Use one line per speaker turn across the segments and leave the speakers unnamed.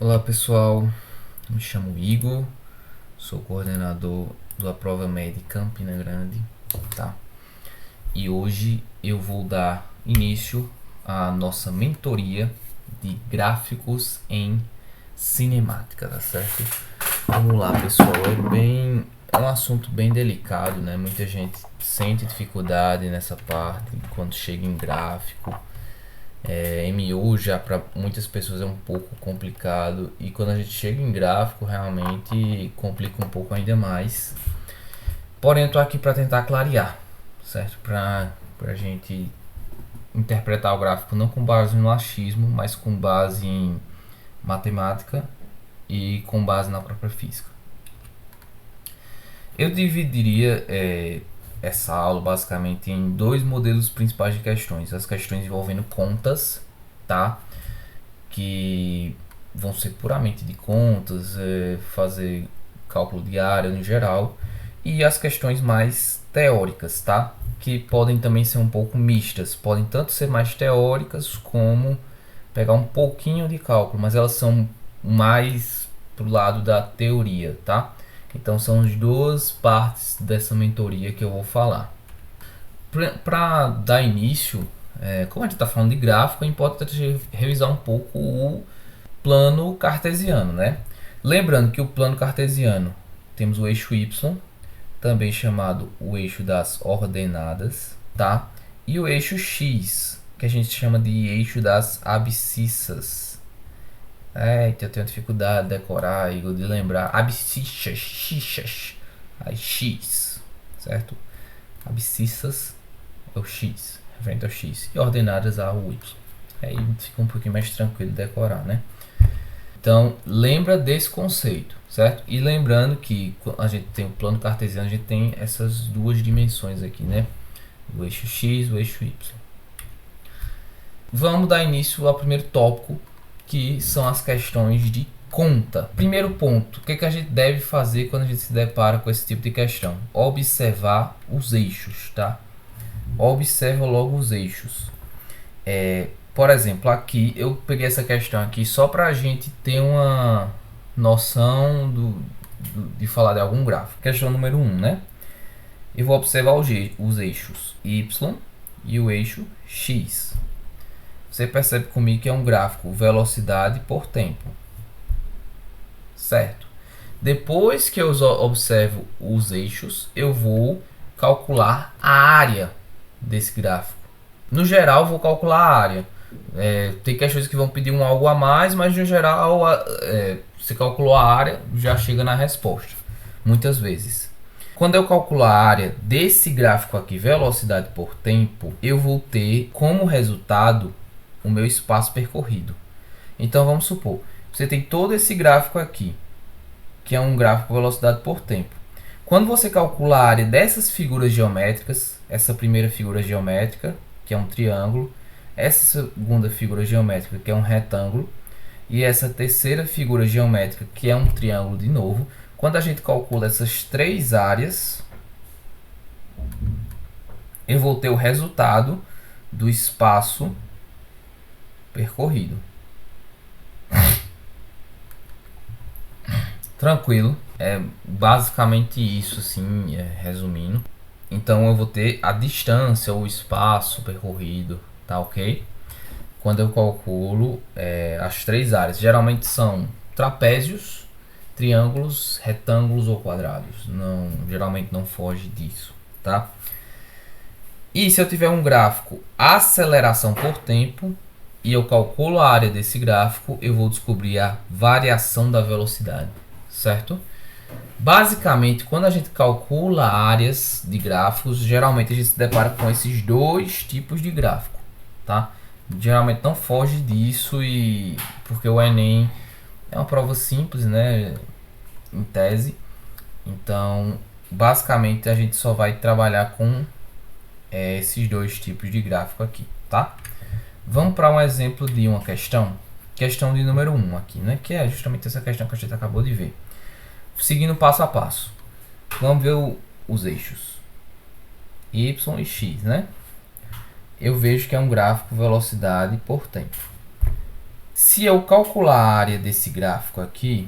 Olá pessoal, me chamo Igor, sou coordenador do Aprova Med Campina Grande, tá? E hoje eu vou dar início à nossa mentoria de gráficos em cinemática, tá certo? Vamos lá pessoal, é um assunto bem delicado, né? Muita gente sente dificuldade nessa parte quando chega em gráfico. MU já para muitas pessoas é um pouco complicado e quando a gente chega em gráfico realmente complica um pouco ainda mais. Porém, eu estou aqui para tentar clarear, certo? Para a gente interpretar o gráfico não com base no achismo, mas com base em matemática e com base na própria física. Eu dividiria essa aula basicamente em dois modelos principais de questões: as questões envolvendo contas, tá? Que vão ser puramente de contas, fazer cálculo de área no geral, e as questões mais teóricas, tá? Que podem também ser um pouco mistas, podem tanto ser mais teóricas como pegar um pouquinho de cálculo, mas elas são mais pro lado da teoria, tá? Então são as duas partes dessa mentoria que eu vou falar. Para dar início, como a gente está falando de gráfico, é importante revisar um pouco o plano cartesiano, né? Lembrando que o plano cartesiano temos o eixo y, também chamado o eixo das ordenadas, tá? E o eixo x, que a gente chama de eixo das abscissas. Então eu tenho dificuldade de decorar, Igor, de lembrar. Abscissas, xixas, aí x, certo? Abscissas é o x, referente ao x, e ordenadas ao y. Aí fica um pouquinho mais tranquilo de decorar, né? Então, lembra desse conceito, certo? E lembrando que a gente tem o plano cartesiano, a gente tem essas duas dimensões aqui, né? O eixo x e o eixo y. Vamos dar início ao primeiro tópico, que são as questões de conta. Primeiro ponto, o que a gente deve fazer quando a gente se depara com esse tipo de questão? Observar os eixos, tá? Observa logo os eixos. Por exemplo, aqui eu peguei essa questão aqui só para a gente ter uma noção de falar de algum gráfico. Questão número 1, né? Eu vou observar os eixos y e o eixo x. Você percebe comigo que é um gráfico velocidade por tempo, certo? Depois que eu observo os eixos, eu vou calcular a área desse gráfico. No geral, vou calcular a área. Tem questões que vão pedir um algo a mais, mas no geral, você calculou a área, já chega na resposta. Muitas vezes. Quando eu calcular a área desse gráfico aqui, velocidade por tempo, eu vou ter como resultado o meu espaço percorrido. Então vamos supor, você tem todo esse gráfico aqui, que é um gráfico velocidade por tempo. Quando você calcula a área dessas figuras geométricas, essa primeira figura geométrica, que é um triângulo, essa segunda figura geométrica, que é um retângulo, e essa terceira figura geométrica, que é um triângulo de novo, quando a gente calcula essas três áreas, eu vou ter o resultado do espaço percorrido. Tranquilo, é basicamente isso, assim, resumindo. Então eu vou ter a distância ou o espaço percorrido, tá ok? Quando eu calculo as três áreas, geralmente são trapézios, triângulos, retângulos ou quadrados. Não, geralmente não foge disso, tá? E se eu tiver um gráfico aceleração por tempo e eu calculo a área desse gráfico, eu vou descobrir a variação da velocidade, certo? Basicamente, quando a gente calcula áreas de gráficos, geralmente a gente se depara com esses dois tipos de gráfico, tá? Geralmente não foge disso, e porque o Enem é uma prova simples, né, em tese. Então, basicamente a gente só vai trabalhar com esses dois tipos de gráfico aqui, tá? Vamos para um exemplo de uma questão de número 1 aqui, né, que é justamente essa questão que a gente acabou de ver. Seguindo passo a passo, vamos ver os eixos y e x, né? Eu vejo que é um gráfico velocidade por tempo. Se eu calcular a área desse gráfico aqui,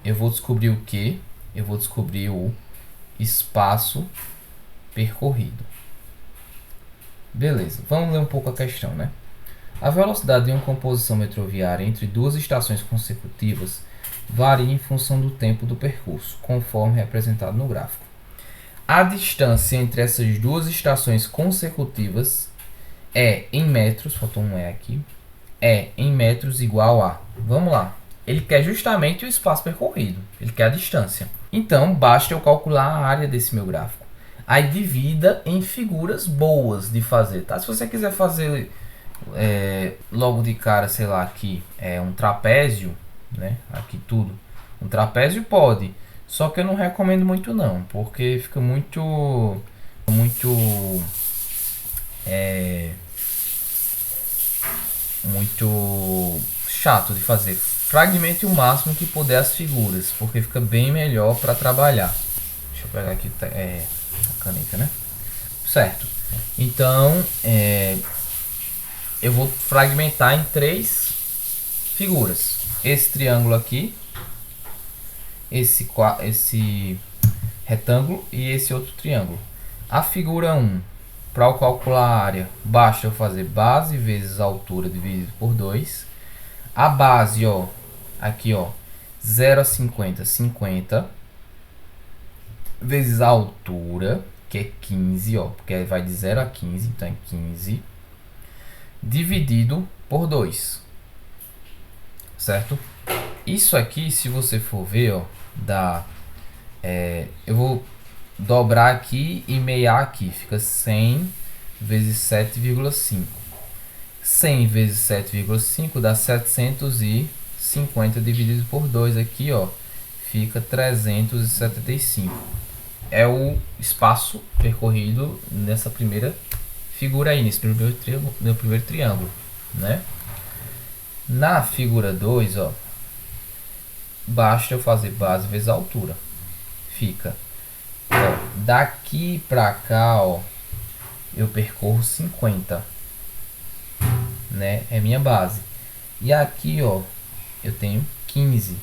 eu vou descobrir o quê? Eu vou descobrir o espaço percorrido. Beleza, vamos ler um pouco a questão, né? A velocidade de uma composição metroviária entre duas estações consecutivas varia em função do tempo do percurso, conforme representado no gráfico. A distância entre essas duas estações consecutivas é em metros, faltou um E aqui, é em metros igual a, vamos lá, ele quer justamente o espaço percorrido, ele quer a distância. Então, basta eu calcular a área desse meu gráfico. Aí divida em figuras boas de fazer, tá? Se você quiser fazer logo de cara, sei lá, aqui é um trapézio, né? Aqui tudo. Um trapézio pode, só que eu não recomendo muito não, porque fica muito chato de fazer. Fragmente o máximo que puder as figuras, porque fica bem melhor para trabalhar. Deixa eu pegar aqui a caneta, né? Certo. Então, eu vou fragmentar em 3 figuras. Esse triângulo aqui, esse retângulo e esse outro triângulo. A figura 1, para eu calcular a área, basta eu fazer base vezes a altura dividido por 2. A base, ó, aqui, ó, 0 a 50, 50, vezes a altura, que é 15, ó, porque vai de 0 a 15, então é 15, dividido por 2, certo? Isso aqui, se você for ver, ó, dá, eu vou dobrar aqui e meiar aqui, fica 100 vezes 7,5. 100 vezes 7,5 dá 750 dividido por 2 aqui, ó, fica 375. É o espaço percorrido nessa primeira figura aí, nesse primeiro triângulo, né? Na figura 2, ó, basta eu fazer base vezes a altura. Fica, ó, daqui pra cá, ó, eu percorro 50, né? É minha base. E aqui, ó, eu tenho 15.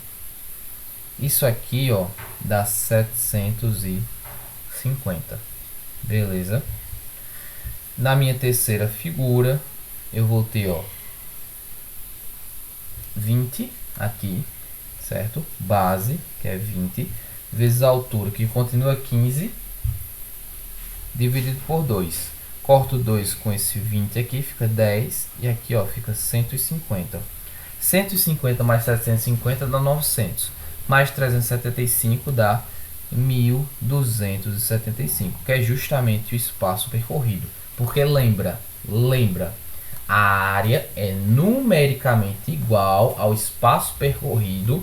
Isso aqui, ó, dá 750. Beleza? Na minha terceira figura, eu vou ter, ó, 20 aqui, certo? Base, que é 20, vezes a altura, que continua 15, dividido por 2. Corto 2 com esse 20 aqui, fica 10, e aqui, ó, fica 150. 150 mais 750 dá 900, mais 375 dá 1275, que é justamente o espaço percorrido. Porque lembra, a área é numericamente igual ao espaço percorrido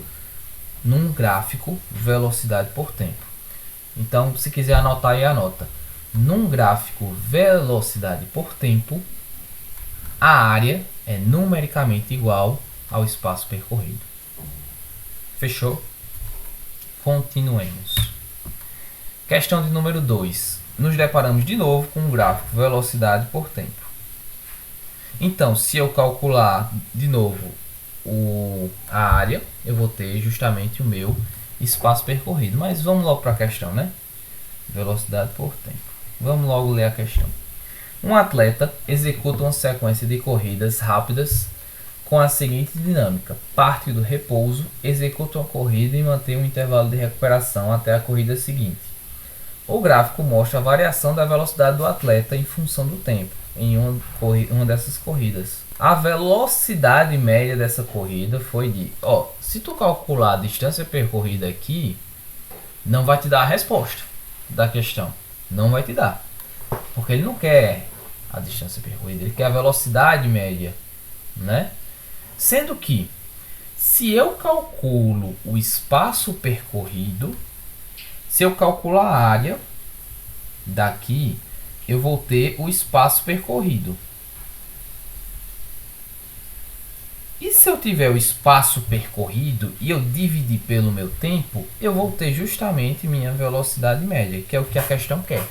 num gráfico velocidade por tempo. Então, se quiser anotar aí, anota. Num gráfico velocidade por tempo, a área é numericamente igual ao espaço percorrido. Fechou? Continuemos. Questão de número 2. Nos deparamos de novo com um gráfico velocidade por tempo. Então, se eu calcular de novo a área, eu vou ter justamente o meu espaço percorrido. Mas vamos logo para a questão, né? Velocidade por tempo. Vamos logo ler a questão. Um atleta executa uma sequência de corridas rápidas com a seguinte dinâmica: parte do repouso, executa uma corrida e mantém um intervalo de recuperação até a corrida seguinte. O gráfico mostra a variação da velocidade do atleta em função do tempo em uma dessas corridas. A velocidade média dessa corrida foi de... se tu calcular a distância percorrida aqui, não vai te dar a resposta da questão. Não vai te dar. Porque ele não quer a distância percorrida, ele quer a velocidade média, né? Sendo que, se eu calculo o espaço percorrido, se eu calcular a área daqui, eu vou ter o espaço percorrido. E se eu tiver o espaço percorrido e eu dividir pelo meu tempo, eu vou ter justamente minha velocidade média, que é o que a questão quer.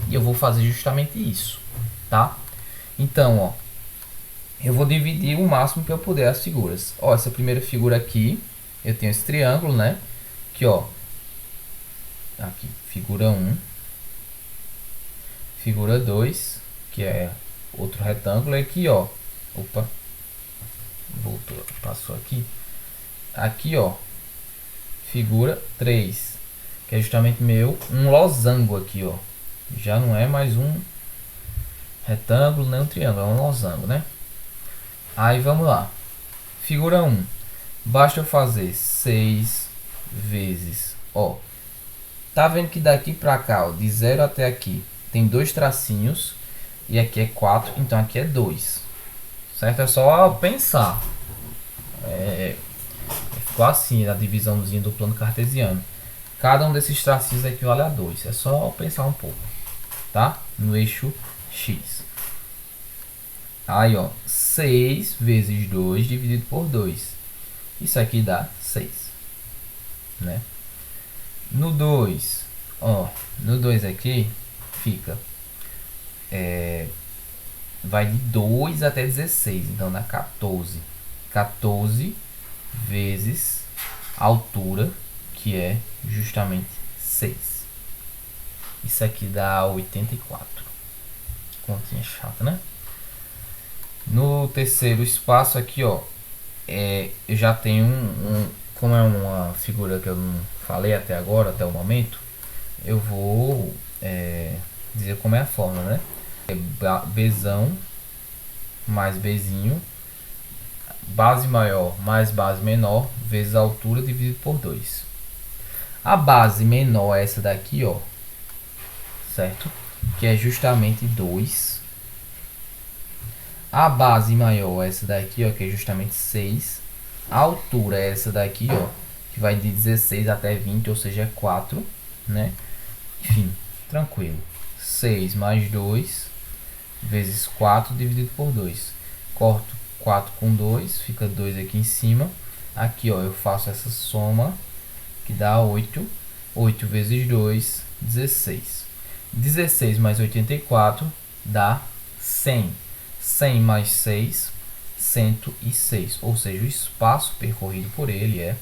E eu vou fazer justamente isso, tá? Então, eu vou dividir o máximo que eu puder as figuras. Ó, essa primeira figura aqui, eu tenho esse triângulo, né? Que ó, aqui, figura 1, figura 2, que é outro retângulo, e aqui ó, opa, voltou, passou aqui. Aqui ó, figura 3, que é justamente um losango aqui ó. Já não é mais um retângulo nem um triângulo, é um losango, né? Aí vamos lá. Figura 1. Basta eu fazer 6 vezes, ó. Tá vendo que daqui pra cá, ó, de 0 até aqui, tem 2 tracinhos. E aqui é 4, então aqui é 2. Certo? É só pensar. Ficou assim a divisãozinha do plano cartesiano. Cada um desses tracinhos equivale a 2. É só pensar um pouco. Tá? No eixo X. Aí, ó, 6 vezes 2 dividido por 2. Isso aqui dá 6. Né? No 2, ó, no 2 aqui fica vai de 2 até 16, então dá 14. 14 vezes a altura, que é justamente 6. Isso aqui dá 84. Continha chata, né? No terceiro espaço aqui, ó, eu já tenho como é uma figura que eu não falei até agora, até o momento, eu vou dizer como é a fórmula, né? É Bzão mais Bzinho, base maior mais base menor, vezes a altura dividido por 2. A base menor é essa daqui, ó, certo? Que é justamente 2. A base maior é essa daqui, ó, que é justamente 6. A altura é essa daqui, ó, que vai de 16 até 20, ou seja, é 4, né? Enfim, tranquilo. 6 mais 2 vezes 4 dividido por 2. Corto 4 com 2, fica 2 aqui em cima. Aqui, ó, eu faço essa soma, que dá 8. 8 vezes 2, 16. 16 mais 84 dá 100. 100 mais 6, 106. Ou seja, o espaço percorrido por ele é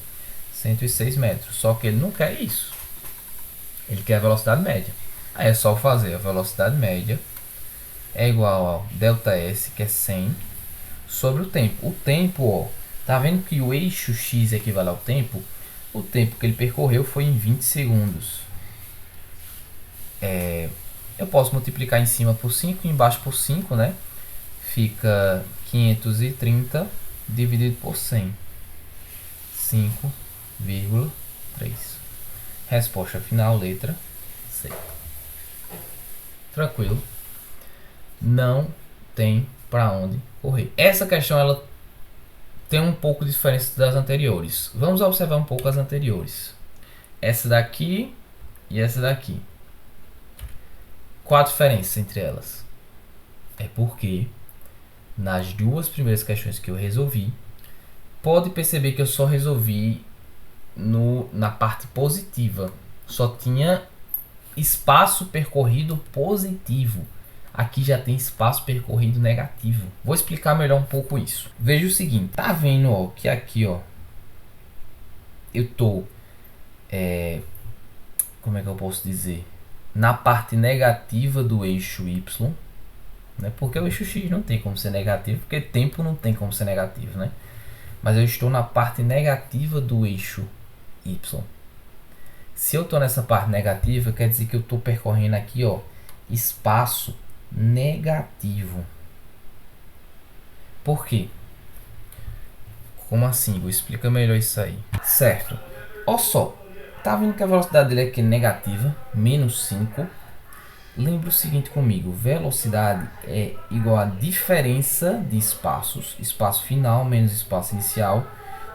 106 metros. Só que ele não quer isso. Ele quer a velocidade média. Aí é só fazer a velocidade média é igual a ΔS, que é 100, sobre o tempo. O tempo, ó, tá vendo que o eixo X equivale ao tempo? O tempo que ele percorreu foi em 20 segundos. Eu posso multiplicar em cima por 5 e embaixo por 5, né? Fica 530 dividido por 100. 5,3. Resposta final, letra C. Tranquilo. Não tem para onde correr. Essa questão ela tem um pouco de diferença das anteriores. Vamos observar um pouco as anteriores. Essa daqui e essa daqui. Qual a diferença entre elas? É porque nas duas primeiras questões que eu resolvi, pode perceber que eu só resolvi na parte positiva. Só tinha espaço percorrido positivo. Aqui já tem espaço percorrido negativo. Vou explicar melhor um pouco isso. Veja o seguinte, tá vendo, ó, que aqui, ó, eu tô, como é que eu posso dizer? Na parte negativa do eixo Y, né? Porque o eixo X não tem como ser negativo, porque tempo não tem como ser negativo, né? Mas eu estou na parte negativa do eixo Y. Se eu estou nessa parte negativa, quer dizer que eu estou percorrendo aqui, ó, espaço negativo. Por quê? Como assim? Vou explicar melhor isso aí. Certo. Olha só. Tá vendo que a velocidade dele aqui é negativa, menos 5. Lembra o seguinte comigo. Velocidade é igual a diferença de espaços. Espaço final menos espaço inicial.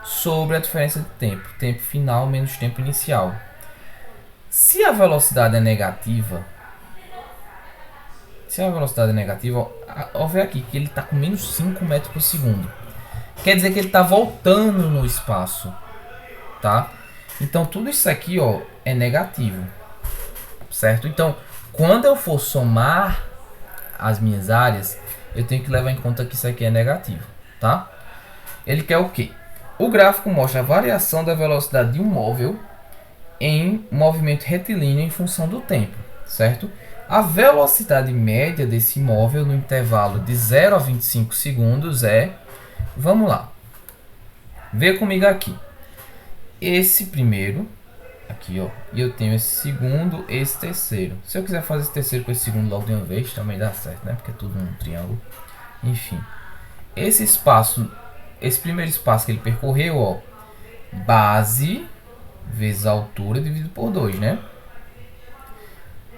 Sobre a diferença de tempo. Tempo final menos tempo inicial. Se a velocidade é negativa, ó, ver aqui que ele está com menos 5 metros por segundo. Quer dizer que ele está voltando no espaço, tá? Então tudo isso aqui, ó, é negativo, certo? Então, quando eu for somar as minhas áreas, eu tenho que levar em conta que isso aqui é negativo, tá? Ele quer o quê? O gráfico mostra a variação da velocidade de um móvel em movimento retilíneo em função do tempo, certo? A velocidade média desse móvel no intervalo de 0 a 25 segundos é... Vamos lá. Vê comigo aqui. Esse primeiro, aqui ó, e eu tenho esse segundo, esse terceiro. Se eu quiser fazer esse terceiro com esse segundo logo de uma vez, também dá certo, né? Porque é tudo um triângulo. Enfim, esse espaço, esse primeiro espaço que ele percorreu, ó, base vezes a altura dividido por 2, né?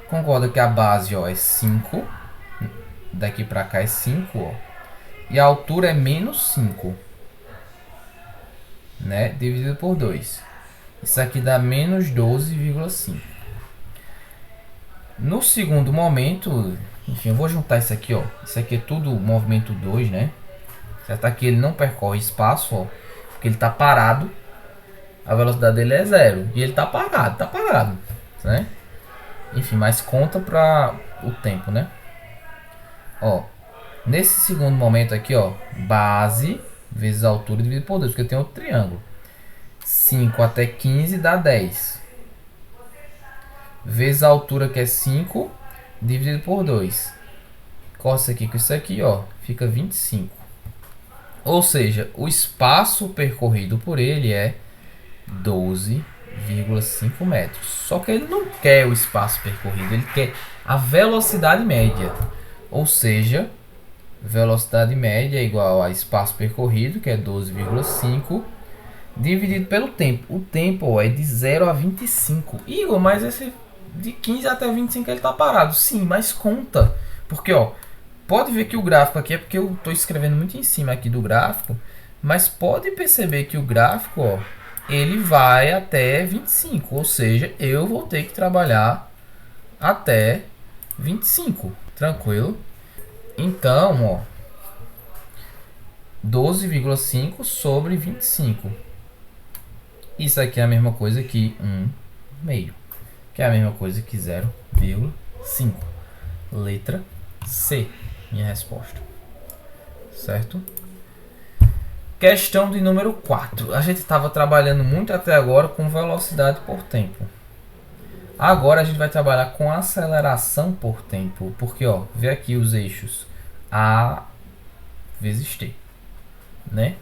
Concorda que a base, ó, é 5. Daqui pra cá é 5, ó. E a altura é menos 5, né? Dividido por 2. Isso aqui dá menos 12,5. No segundo momento, enfim, eu vou juntar isso aqui, ó. Isso aqui é tudo movimento 2, né? Certo? Aqui ele não percorre espaço, ó. Porque ele tá parado. A velocidade dele é 0. E ele tá parado, né? Enfim, mas conta para o tempo, né? Ó, nesse segundo momento aqui, ó, base vezes a altura dividido por 2, porque eu tenho outro triângulo. 5 até 15 dá 10. Vezes a altura que é 5 dividido por 2. Corta isso aqui com isso aqui, ó, fica 25. Ou seja, o espaço percorrido por ele é 12,5 metros. Só que ele não quer o espaço percorrido, ele quer a velocidade média. Ou seja, velocidade média é igual a espaço percorrido, que é 12,5, dividido pelo tempo. O tempo, ó, é de 0 a 25. Igor, mas esse de 15 até 25 ele está parado. Sim, mas conta. Porque, ó, pode ver que o gráfico aqui é porque eu estou escrevendo muito em cima aqui do gráfico, mas pode perceber que o gráfico, ó, ele vai até 25, ou seja, eu vou ter que trabalhar até 25, tranquilo? Então, ó, 12,5 sobre 25. Isso aqui é a mesma coisa que 1/2, que é a mesma coisa que 0,5. Letra C, minha resposta. Certo? Questão de número 4. A gente estava trabalhando muito até agora com velocidade por tempo. Agora a gente vai trabalhar com aceleração por tempo. Porque, ó, vê aqui os eixos A vezes T, né?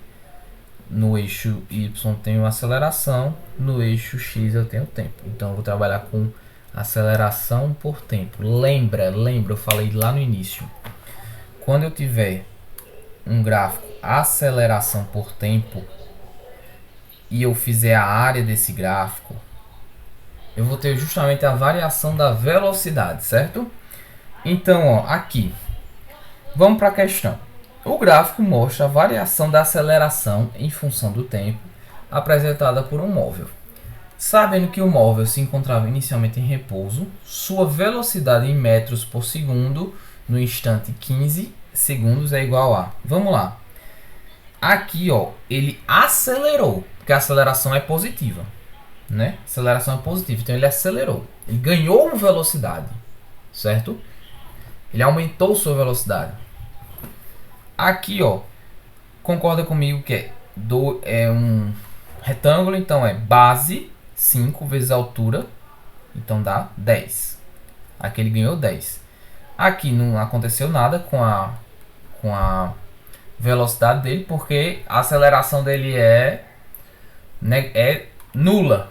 No eixo Y eu tenho aceleração, no eixo X eu tenho tempo. Então eu vou trabalhar com aceleração por tempo. Lembra, eu falei lá no início. Quando eu tiver um gráfico aceleração por tempo e eu fizer a área desse gráfico, eu vou ter justamente a variação da velocidade, certo? Então, ó, aqui, vamos para a questão. O gráfico mostra a variação da aceleração em função do tempo apresentada por um móvel. Sabendo que o móvel se encontrava inicialmente em repouso, sua velocidade em metros por segundo no instante 15 segundos é igual a... Vamos lá. Aqui, ó, ele acelerou, porque a aceleração é positiva, né? Aceleração é positiva, então ele acelerou. Ele ganhou velocidade, certo? Ele aumentou sua velocidade. Aqui, ó, concorda comigo que é um retângulo, então é base 5 vezes a altura, então dá 10. Aqui ele ganhou 10. Aqui não aconteceu nada com a velocidade dele, porque a aceleração dele é nula,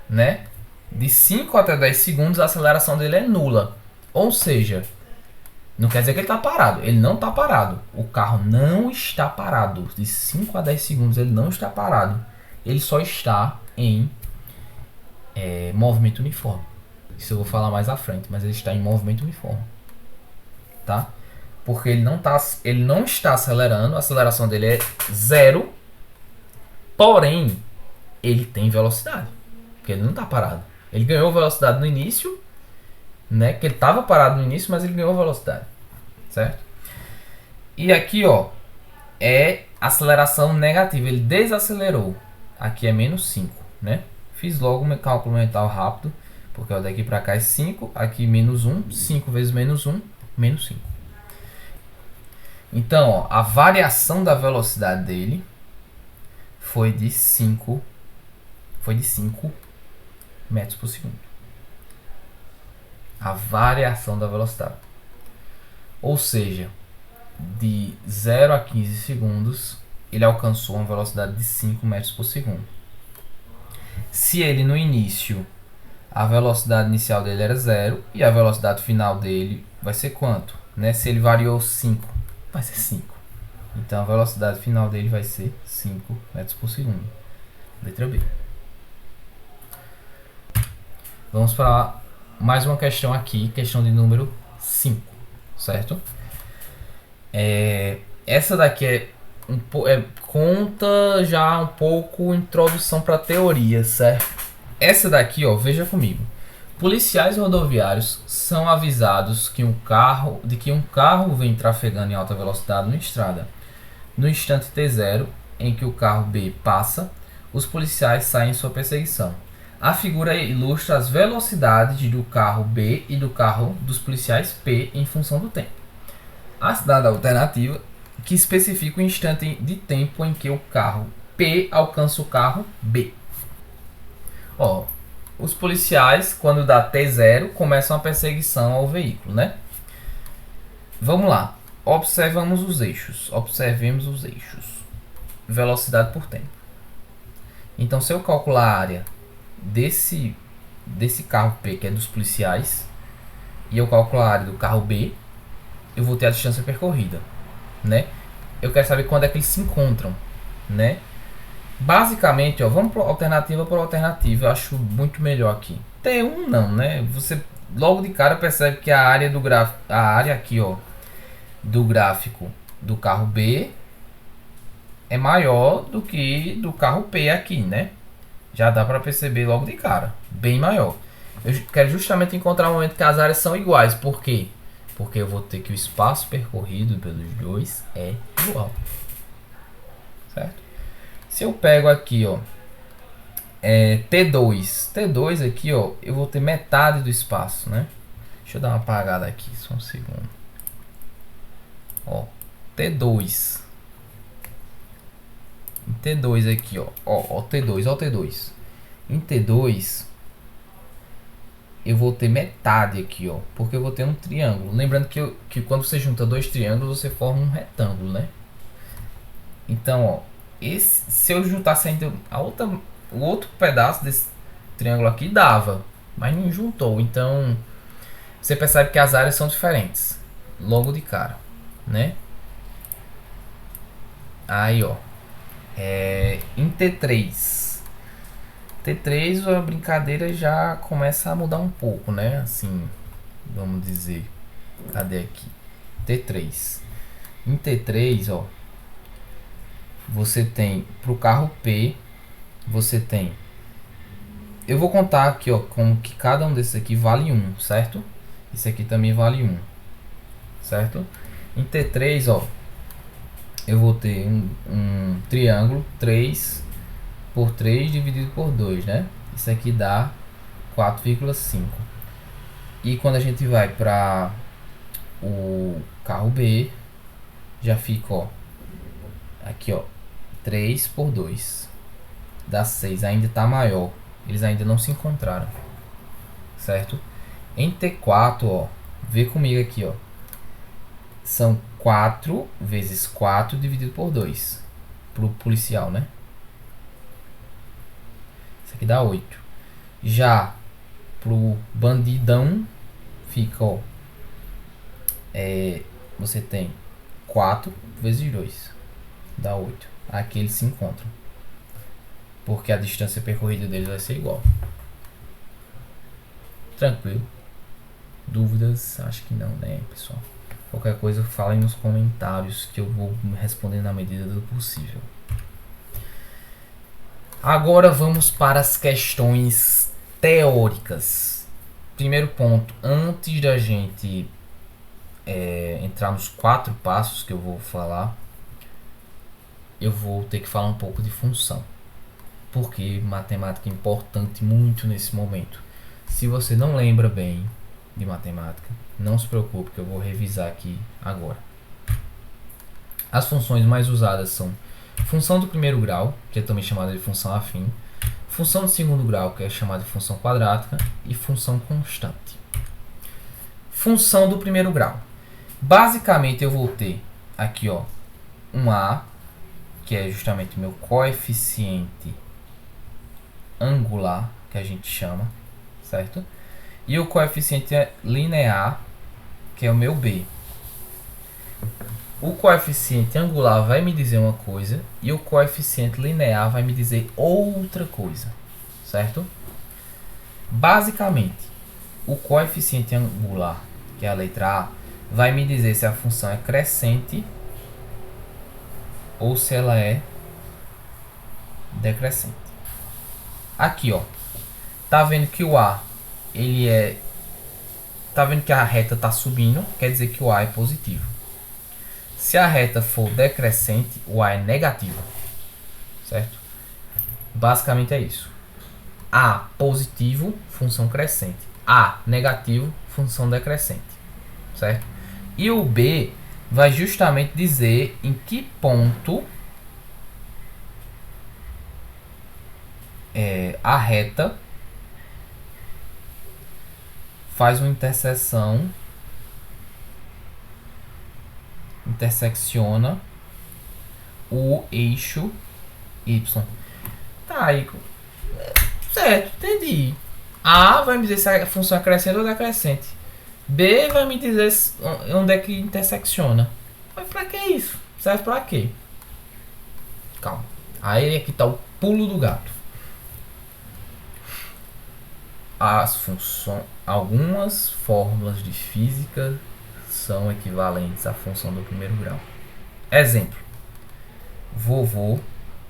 né? De 5 até 10 segundos a aceleração dele é nula. Ou seja, não quer dizer que ele está parado. Ele não está parado. O carro não está parado. De 5 a 10 segundos ele não está parado. Ele só está em movimento uniforme. Isso eu vou falar mais à frente, mas ele está em movimento uniforme. Tá? Porque ele não está acelerando. A aceleração dele é 0. Porém, ele tem velocidade. Porque ele não está parado. Ele ganhou velocidade no início, né? Que ele estava parado no início, mas ele ganhou velocidade, certo? E aqui, ó, é aceleração negativa. Ele desacelerou. Aqui é menos 5, né? Fiz logo um cálculo mental rápido, porque ó, daqui para cá é 5, aqui menos 1, 5 vezes menos 1, menos 5. Então, ó, a variação da velocidade dele foi de 5 metros por segundo. A variação da velocidade. Ou seja, de 0 a 15 segundos, ele alcançou uma velocidade de 5 metros por segundo. Se ele no início, a velocidade inicial dele era 0 e a velocidade final dele vai ser quanto? Né? Se ele variou 5, vai ser 5. Então a velocidade final dele vai ser 5 metros por segundo. Letra B. Vamos para mais uma questão aqui, questão de número 5, certo? Essa daqui conta já um pouco introdução para teoria, certo? Essa daqui, ó, veja comigo. Policiais rodoviários são avisados de que um carro vem trafegando em alta velocidade na estrada. No instante T0, em que o carro B passa, os policiais saem em sua perseguição. A figura ilustra as velocidades do carro B e do carro dos policiais P em função do tempo. A dada alternativa que especifica o instante de tempo em que o carro P alcança o carro B. Ó, os policiais, quando dá T0, começam a perseguição ao veículo, né? Vamos lá. Observemos os eixos. Velocidade por tempo. Então, se eu calcular a área desse carro P, que é dos policiais, e eu calcular a área do carro B, eu vou ter a distância percorrida, né? Eu quero saber quando é que eles se encontram, né? Basicamente, ó, vamos para alternativa por alternativa. Eu acho muito melhor aqui. T1 não, né? Você logo de cara percebe que a área do gráfico, a área aqui, ó, do gráfico do carro B é maior do que do carro P aqui, né? Já dá para perceber logo de cara, bem maior. Eu quero justamente encontrar um momento que as áreas são iguais. Por quê? Porque eu vou ter que o espaço percorrido pelos dois é igual, certo? Se eu pego aqui, ó, T2 aqui, ó, eu vou ter metade do espaço, né? Deixa eu dar uma apagada aqui, só um segundo. Ó, T2. Em T2 aqui, ó, T2. Em T2 eu vou ter metade aqui, ó, porque eu vou ter um triângulo. Lembrando que quando você junta dois triângulos, você forma um retângulo, né? Então, ó, se eu juntasse ainda o outro pedaço desse triângulo aqui, dava, mas não juntou. Então, você percebe que as áreas são diferentes logo de cara, né? Aí, ó, em T3 a brincadeira já começa a mudar um pouco, né? Assim, vamos dizer, cadê aqui? T3. Em T3, ó, você tem pro carro P, você tem. Eu vou contar aqui, ó, como que cada um desses aqui vale 1, certo? Esse aqui também vale 1, certo? Em T3, ó, eu vou ter um triângulo 3 por 3 dividido por 2, né? Isso aqui dá 4,5. E quando a gente vai para o carro B, já fica, ó, aqui, ó, 3 por 2 dá 6, ainda está maior. Eles ainda não se encontraram, certo? Em T4, ó, vê comigo aqui, ó, são 4 vezes 4 dividido por 2 pro policial, né? Isso aqui dá 8. Já pro bandidão fica, ó, você tem 4 vezes 2 dá 8. Aqui eles se encontram, porque a distância percorrida deles vai ser igual. Tranquilo? Dúvidas? Acho que não, né, pessoal? Qualquer coisa, falem nos comentários que eu vou responder na medida do possível. Agora vamos para as questões teóricas. Primeiro ponto, antes da gente entrar nos 4 passos que eu vou falar, eu vou ter que falar um pouco de função. Porque matemática é importante muito nesse momento. Se você não lembra bem de matemática, não se preocupe que eu vou revisar aqui agora. As funções mais usadas são função do primeiro grau, que é também chamada de função afim, função do segundo grau, que é chamada de função quadrática, e função constante. Função do primeiro grau. Basicamente eu vou ter aqui, ó, um A, que é justamente o meu coeficiente angular, que a gente chama, certo? E o coeficiente linear, que é o meu B. O coeficiente angular vai me dizer uma coisa e o coeficiente linear vai me dizer outra coisa, certo? Basicamente, o coeficiente angular, que é a letra A, vai me dizer se a função é crescente ou se ela é decrescente. Aqui, ó, tá vendo que o A, tá vendo que a reta tá subindo, quer dizer que o A é positivo. Se a reta for decrescente, o A é negativo, certo? Basicamente é isso. A positivo, função crescente. A negativo, função decrescente, certo? E o B vai justamente dizer em que ponto a reta faz uma intersecciona o eixo Y. Tá, Ico. Certo, entendi. A vai me dizer se a função é crescente ou decrescente. B vai me dizer onde é que intersecciona. Mas pra que isso? Serve pra quê? Calma. Aí aqui tá o pulo do gato. Algumas fórmulas de física são equivalentes à função do primeiro grau. Exemplo. Vovô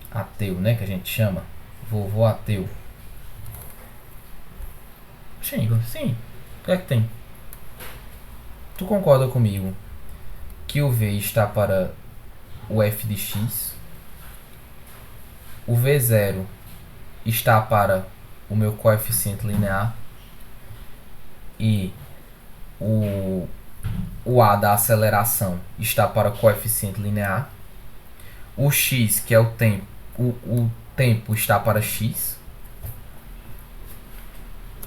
ateu, né, que a gente chama. Vovô ateu. Sim. O que é que tem? Tu concorda comigo que o V está para o f de x? O V0 está para o meu coeficiente linear e o A da aceleração está para o coeficiente linear. O x, que é o tempo, o tempo está para x.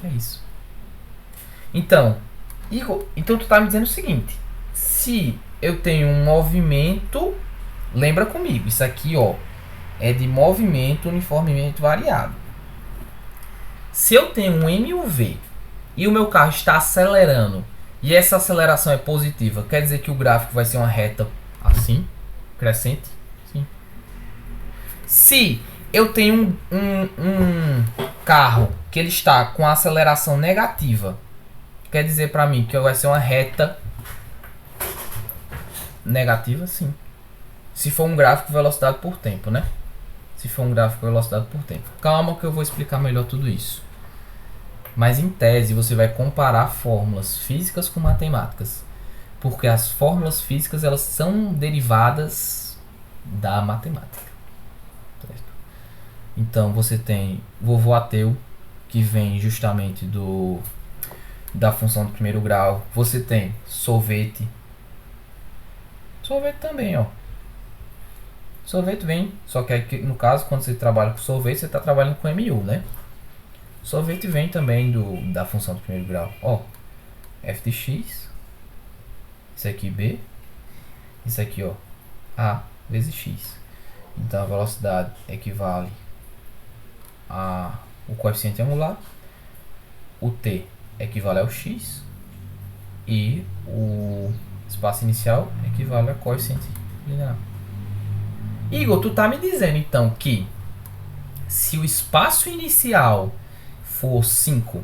É isso. Então tu está me dizendo o seguinte: se eu tenho um movimento, lembra comigo, isso aqui, ó, é de movimento uniformemente variado. Se eu tenho um MUV e o meu carro está acelerando e essa aceleração é positiva, quer dizer que o gráfico vai ser uma reta assim, crescente? Sim. Se eu tenho um carro que ele está com a aceleração negativa, quer dizer para mim que vai ser uma reta negativa? Sim. Se for um gráfico velocidade por tempo, né? Se for um gráfico velocidade por tempo. Calma que eu vou explicar melhor tudo isso. Mas em tese você vai comparar fórmulas físicas com matemáticas, porque as fórmulas físicas elas são derivadas da matemática. Certo? Então você tem vovô ateu, que vem justamente da função do primeiro grau. Você tem sorvete também, ó. Sorvete vem, só que aqui, no caso, quando você trabalha com sorvete, você está trabalhando com MU, né? Sorvete vem também da função do primeiro grau. Ó, f de x, isso aqui B, isso aqui, ó, A vezes x. Então a velocidade equivale o coeficiente angular, o t equivale ao x e o espaço inicial equivale ao coeficiente linear. Igor, tu tá me dizendo então que se o espaço inicial for 5,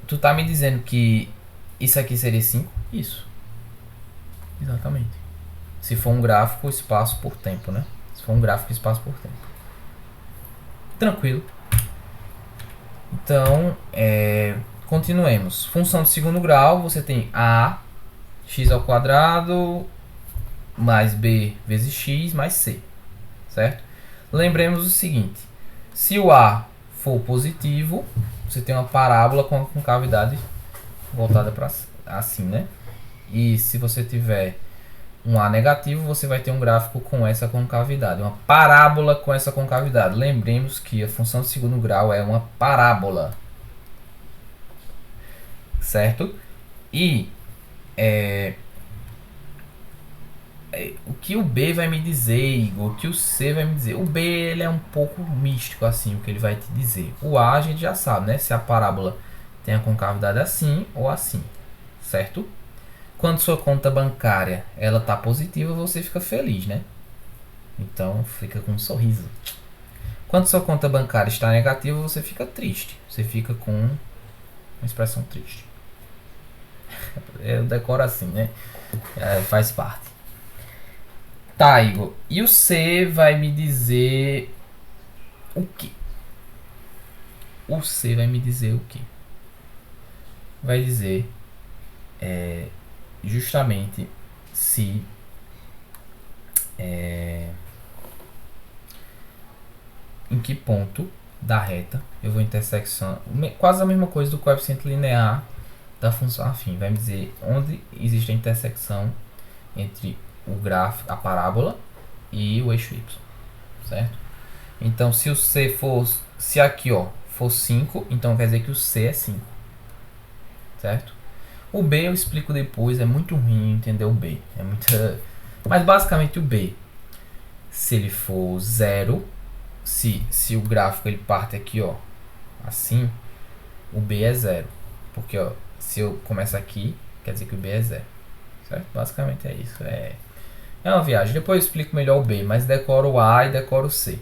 tu tá me dizendo que isso aqui seria 5? Isso. Exatamente. Se for um gráfico, espaço por tempo, né? Se for um gráfico, espaço por tempo. Tranquilo. Então, continuemos. Função de segundo grau, você tem a x ao quadrado mais b vezes x mais c, certo? Lembremos o seguinte: se o a for positivo, você tem uma parábola com a concavidade voltada para assim, né? E se você tiver um A negativo, você vai ter um gráfico com essa concavidade, uma parábola com essa concavidade. Lembremos que a função de segundo grau é uma parábola, certo? E o que o B vai me dizer, Igor? O que o C vai me dizer? O B ele é um pouco místico assim, o que ele vai te dizer. O A a gente já sabe, né? Se a parábola tem a concavidade assim ou assim, certo? Quando sua conta bancária ela tá positiva, você fica feliz, né? Então fica com um sorriso. Quando sua conta bancária está negativa, você fica triste. Você fica com uma expressão triste. Eu decoro assim, né? Faz parte. Tá, Igor. E o C vai me dizer o quê? O C vai me dizer o quê? Vai dizer justamente se em que ponto da reta eu vou intersecção, quase a mesma coisa do coeficiente linear da função afim. Vai me dizer onde existe a intersecção entre o gráfico, a parábola e o eixo y, certo? Então se o C for, se aqui ó for 5, então quer dizer que o C é 5, certo? O B eu explico depois, é muito ruim entender o B, é muita, mas basicamente o B, se ele for 0, se o gráfico ele parte aqui ó assim, o B é 0, porque ó, se eu começar aqui, quer dizer que o B é 0, certo? Basicamente é isso, é uma viagem. Depois eu explico melhor o B, mas decora o A e decora o C.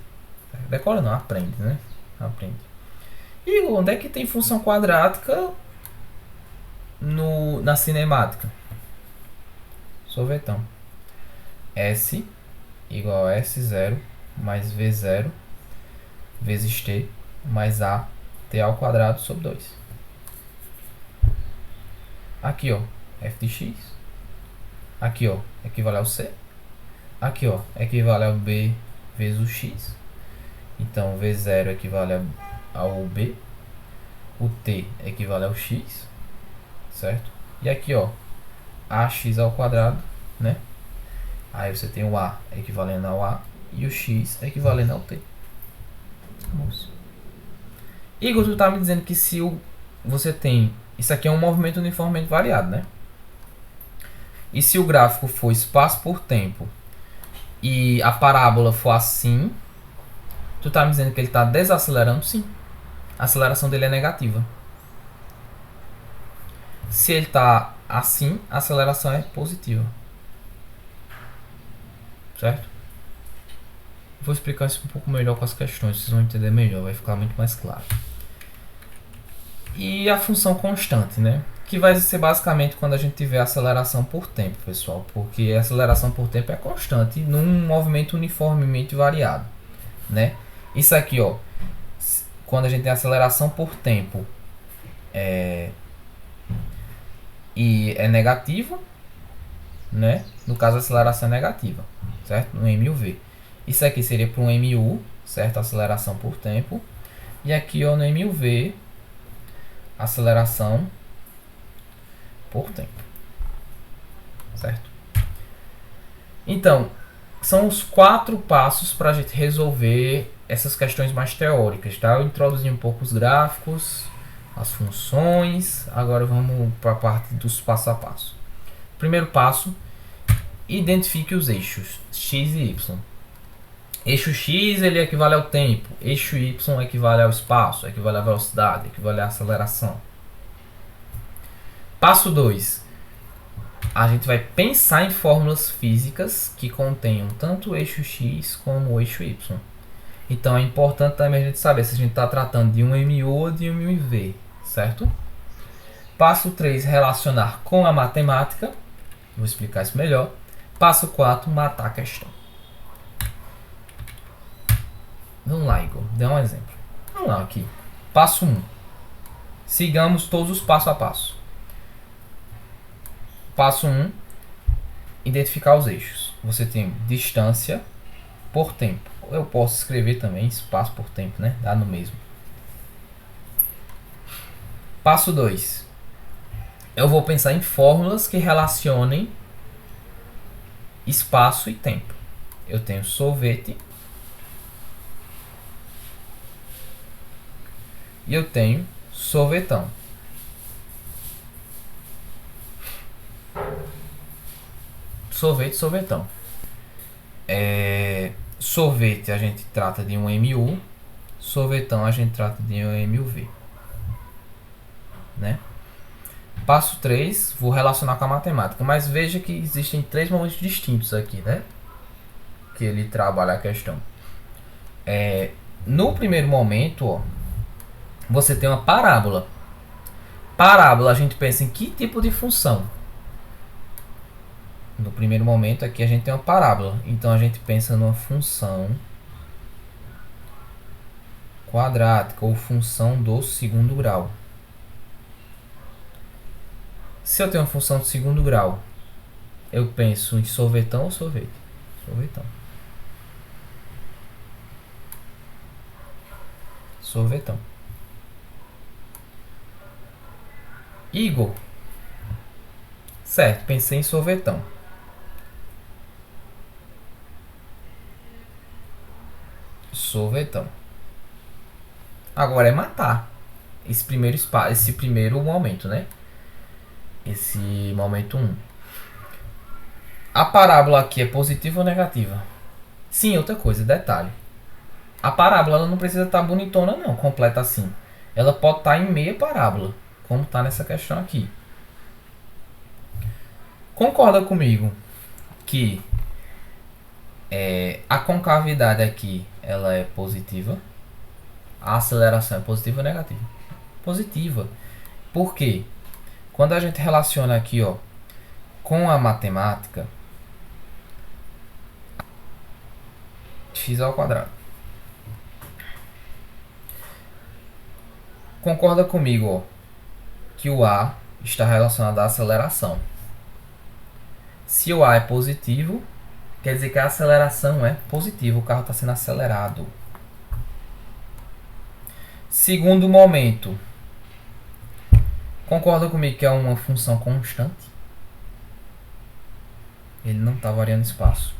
Decora não, aprende, né? Aprende. E onde é que tem função quadrática na cinemática? Sorvetão. S igual a S0 mais V0 vezes T mais A T ao quadrado sobre 2. Aqui, ó, f de x. Aqui, ó, equivale ao C. Aqui, ó, equivale ao B vezes o x. Então, V0 equivale ao B. O T equivale ao x, certo? E aqui, ó, ax ao quadrado, né? Aí você tem o A equivalendo ao A e o x equivalendo ao T. Vamos. Igor, tu tá me dizendo que se você tem... Isso aqui é um movimento uniformemente variado, né? E se o gráfico for espaço por tempo e a parábola for assim, tu tá me dizendo que ele tá desacelerando? Sim. A aceleração dele é negativa. Se ele tá assim, a aceleração é positiva. Certo? Vou explicar isso um pouco melhor com as questões, vocês vão entender melhor, vai ficar muito mais claro. E a função constante, né? Que vai ser basicamente quando a gente tiver aceleração por tempo, pessoal. Porque a aceleração por tempo é constante num movimento uniformemente variado, né? Isso aqui, ó, quando a gente tem aceleração por tempo e é negativo, né? No caso, a aceleração é negativa, certo? No MUV. Isso aqui seria para um MU, certo? Aceleração por tempo. E aqui, ó, no MUV, aceleração por tempo, certo? Então, são os 4 passos para a gente resolver essas questões mais teóricas, tá? Eu introduzi um pouco os gráficos, as funções, agora vamos para a parte dos passo a passo. Primeiro passo, identifique os eixos x e y. Eixo x ele equivale ao tempo, eixo y equivale ao espaço, equivale à velocidade, equivale à aceleração. Passo 2. A gente vai pensar em fórmulas físicas que contenham tanto o eixo x como o eixo y. Então é importante também a gente saber se a gente está tratando de um MU ou de um MV, certo? Passo 3, relacionar com a matemática. Vou explicar isso melhor. Passo 4, matar a questão. Vamos lá, Igor. Dê um exemplo. Vamos lá aqui. Passo 1. Sigamos todos os passo a passo. Passo 1. Identificar os eixos. Você tem distância por tempo. Eu posso escrever também espaço por tempo, né? Dá no mesmo. Passo 2. Eu vou pensar em fórmulas que relacionem espaço e tempo. Eu tenho sorvete e eu tenho sorvetão. Sorvete, sorvetão. Sorvete a gente trata de um MU, sorvetão a gente trata de um MUV, né? Passo 3, vou relacionar com a matemática, mas veja que existem 3 momentos distintos aqui, né? Que ele trabalha a questão. No primeiro momento, ó, você tem uma parábola. Parábola, a gente pensa em que tipo de função? No primeiro momento aqui a gente tem uma parábola, então a gente pensa numa função quadrática ou função do segundo grau. Se eu tenho uma função de segundo grau, eu penso em sorvetão ou sorvete? Sorvetão. Sorvetão. Igor. Certo, pensei em sorvetão. Sorvetão. Agora é matar esse primeiro espaço, esse primeiro momento, né? Esse momento 1. A parábola aqui é positiva ou negativa? Sim, outra coisa, detalhe. A parábola ela não precisa estar bonitona não, completa assim. Ela pode estar em meia parábola, como está nessa questão aqui. Concorda comigo que a concavidade aqui ela é positiva? A aceleração é positiva ou negativa? Positiva. Por quê? Quando a gente relaciona aqui, ó, com a matemática, x ao quadrado. Concorda comigo, ó, que o A está relacionado à aceleração. Se o A é positivo, quer dizer que a aceleração é positiva, o carro está sendo acelerado. Segundo momento, concorda comigo que é uma função constante? Ele não está variando espaço.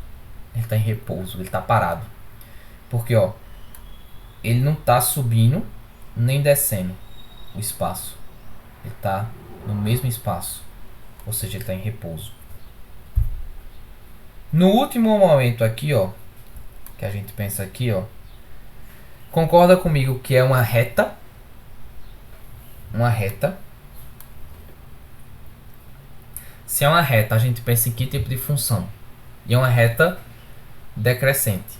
Ele está em repouso, ele está parado. Porque, ó, ele não está subindo nem descendo o espaço. Ele está no mesmo espaço. Ou seja, ele está em repouso. No último momento aqui, ó, que a gente pensa aqui, ó, concorda comigo que é uma reta? Uma reta. Se é uma reta, a gente pensa em que tipo de função? E é uma reta decrescente.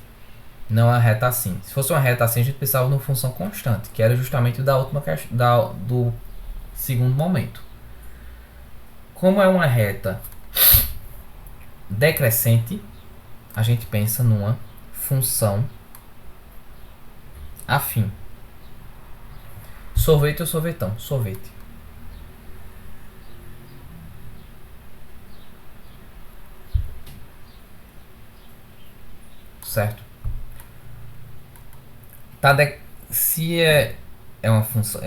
Não é uma reta assim. Se fosse uma reta assim, a gente pensava numa função constante, que era justamente da última do segundo momento. Como é uma reta decrescente, a gente pensa numa função afim. Sorvete ou sorvetão? Sorvete. Certo? Se é uma função.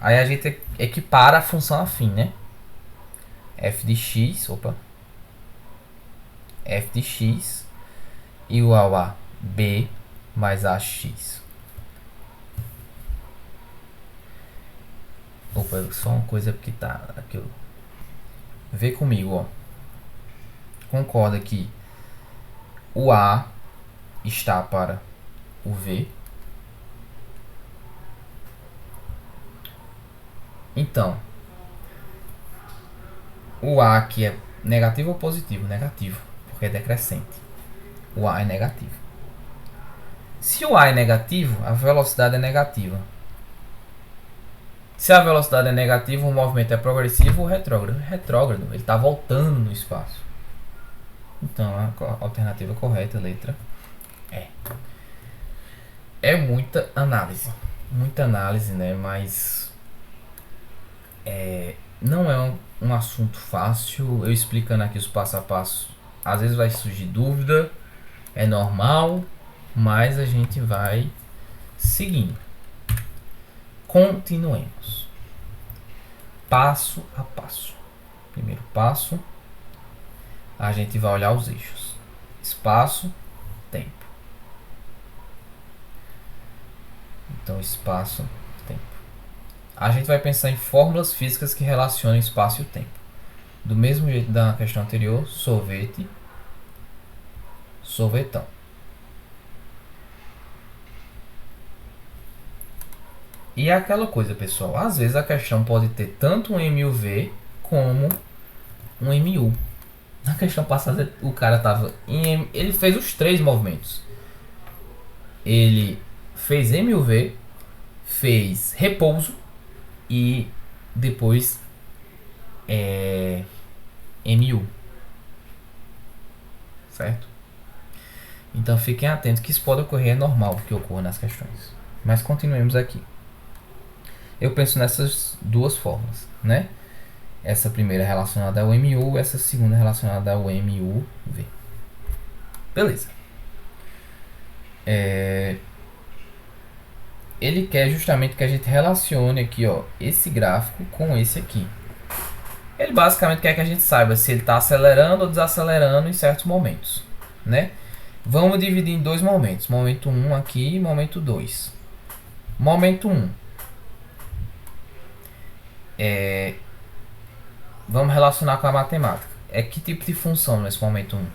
Aí a gente equipara a função afim, né? F de x. Opa. F de x igual a b mais ax. Opa, só uma coisa porque tá aqui. Vê comigo, ó. Concorda que o A está para o V. Então, o A aqui é negativo ou positivo? Negativo, porque é decrescente. O A é negativo. Se o A é negativo, a velocidade é negativa. Se a velocidade é negativa, o movimento é progressivo ou retrógrado? Retrógrado, ele está voltando no espaço. Então, a alternativa correta, letra E. É muita análise. Muita análise, né? Mas não é um assunto fácil. Eu explicando aqui os passo a passo, às vezes vai surgir dúvida. É normal, mas a gente vai seguindo. Continuemos. Passo a passo. Primeiro passo, a gente vai olhar os eixos. espaço, tempo. Então, espaço, tempo. A gente vai pensar em fórmulas físicas que relacionam espaço e o tempo. Do mesmo jeito da questão anterior, sorvete, sorvetão. E é aquela coisa, pessoal. Às vezes a questão pode ter tanto um MUV como um MU. Na questão passada, o cara tava ele fez os três movimentos. Ele fez MUV, fez repouso e depois MU. Certo? Então fiquem atentos que isso pode ocorrer, é normal que ocorra nas questões. Mas continuemos aqui. Eu penso nessas duas formas, né? Essa primeira relacionada ao MU, essa segunda relacionada ao MUV. Beleza. Ele quer justamente que a gente relacione aqui, ó, esse gráfico com esse aqui. Ele basicamente quer que a gente saiba se ele está acelerando ou desacelerando em certos momentos, né? Vamos dividir em dois momentos. Momento 1 aqui e momento 2. Momento 1. Vamos relacionar com a matemática. É que tipo de função nesse momento 1?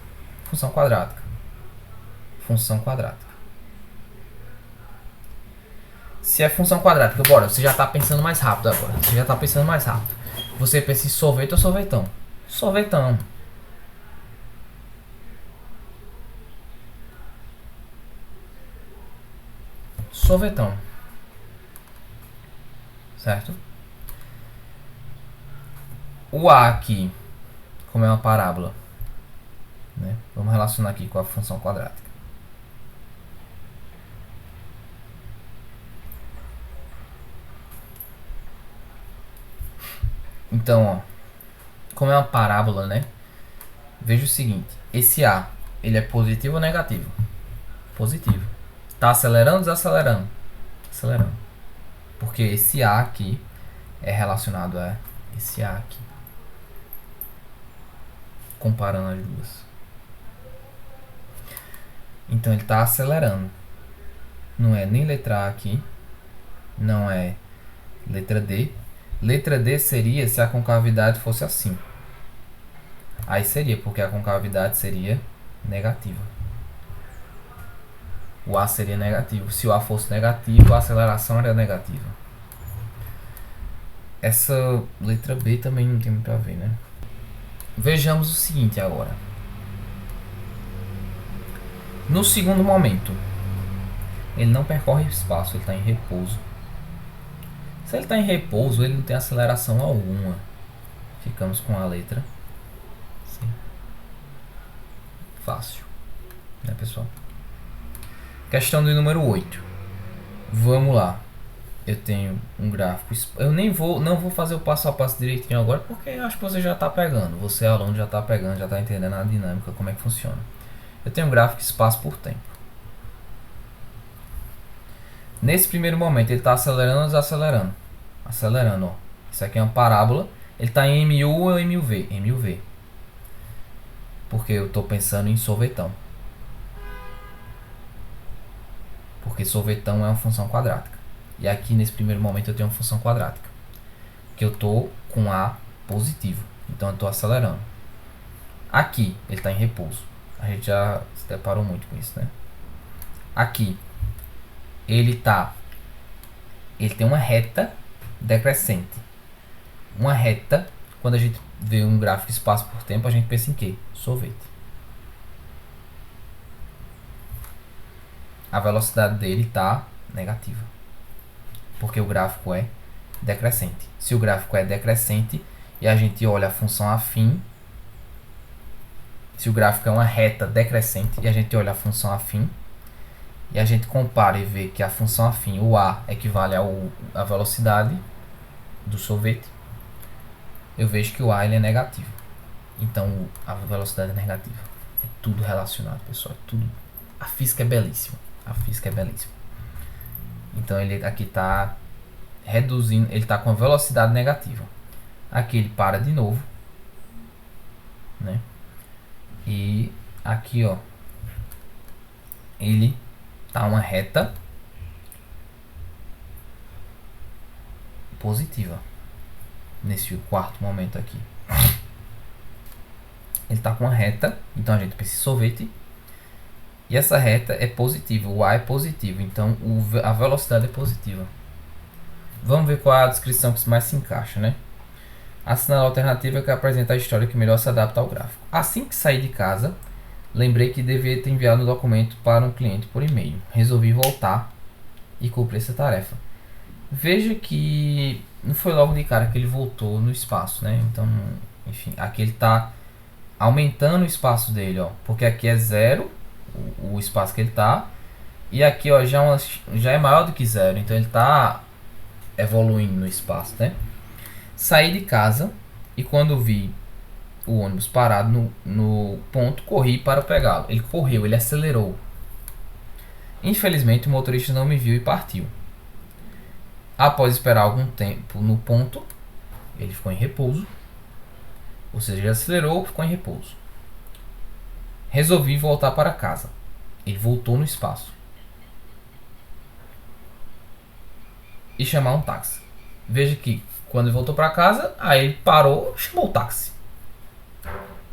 Função quadrática. Função quadrática. Se é função quadrática, bora, você já está pensando mais rápido agora. Você já está pensando mais rápido. Você pensa em sorvete ou sorvetão? Sorvetão. Sorvetão. Certo? O A aqui, como é uma parábola, né? Vamos relacionar aqui com a função quadrática. Então, ó, como é uma parábola, né? Veja o seguinte, esse A, ele é positivo ou negativo? Positivo. Está acelerando ou desacelerando? Acelerando. Porque esse A aqui é relacionado a esse A aqui. Comparando as duas. Então ele está acelerando. Não é nem letra A aqui. Não é letra D. Letra D seria se a concavidade fosse assim. Aí seria, porque a concavidade seria negativa. O A seria negativo. Se o A fosse negativo, a aceleração era negativa. Essa letra B também não tem muito a ver, né? Vejamos o seguinte agora. No segundo momento, ele não percorre espaço, ele está em repouso. Se ele está em repouso, ele não tem aceleração alguma. Ficamos com a letra C. Fácil, né, pessoal? Questão do número 8. Vamos lá. Eu tenho um gráfico. Eu não vou fazer o passo a passo direitinho agora, porque eu acho que você já está pegando. Você, aluno, já está pegando, já está entendendo a dinâmica, como é que funciona. Eu tenho um gráfico espaço por tempo. Nesse primeiro momento, ele está acelerando ou desacelerando? Acelerando, ó. Isso aqui é uma parábola. Ele está em MU ou MUV? MUV. Porque eu estou pensando em sorvetão. Porque sorvetão é uma função quadrática. E aqui nesse primeiro momento eu tenho uma função quadrática. Que eu estou com A positivo. Então eu estou acelerando. Aqui ele está em repouso. A gente já se deparou muito com isso, né? Aqui ele tem uma reta decrescente. Uma reta, quando a gente vê um gráfico espaço por tempo, a gente pensa em quê? Sorvete. A velocidade dele está negativa, porque o gráfico é decrescente. Se o gráfico é decrescente e a gente olha a função afim, se o gráfico é uma reta decrescente e a gente olha a função afim, e a gente compara e vê que a função afim, o A, equivale à velocidade do sorvete, eu vejo que o A ele é negativo. Então a velocidade é negativa. É tudo relacionado, pessoal. É tudo. A física é belíssima. A física é belíssima. Então ele aqui está reduzindo, ele está com a velocidade negativa. Aqui ele para de novo, né? E aqui, ó, ele tá uma reta positiva nesse quarto momento aqui. Ele tá com uma reta, então a gente pensa em sorvete. E essa reta é positiva, o A é positivo, então a velocidade é positiva. Vamos ver qual é a descrição que mais se encaixa, né? Assinar a alternativa que apresenta a história que melhor se adapta ao gráfico. Assim que saí de casa, lembrei que devia ter enviado o documento para um cliente por e-mail. Resolvi voltar e cumprir essa tarefa. Veja que não foi logo de cara que ele voltou no espaço, né? Então, enfim, aqui ele está aumentando o espaço dele, ó, porque aqui é zero o espaço que ele está, e aqui, ó, já é maior do que zero, então ele está evoluindo no espaço, né? Saí de casa e quando vi o ônibus parado no ponto, corri para pegá-lo. Ele correu, ele acelerou. Infelizmente, o motorista não me viu e partiu. Após esperar algum tempo no ponto, ele ficou em repouso. Ou seja, ele acelerou, ficou em repouso. Resolvi voltar para casa. Ele voltou no espaço. E chamar um táxi. Veja que quando ele voltou para casa, aí ele parou, chamou o táxi.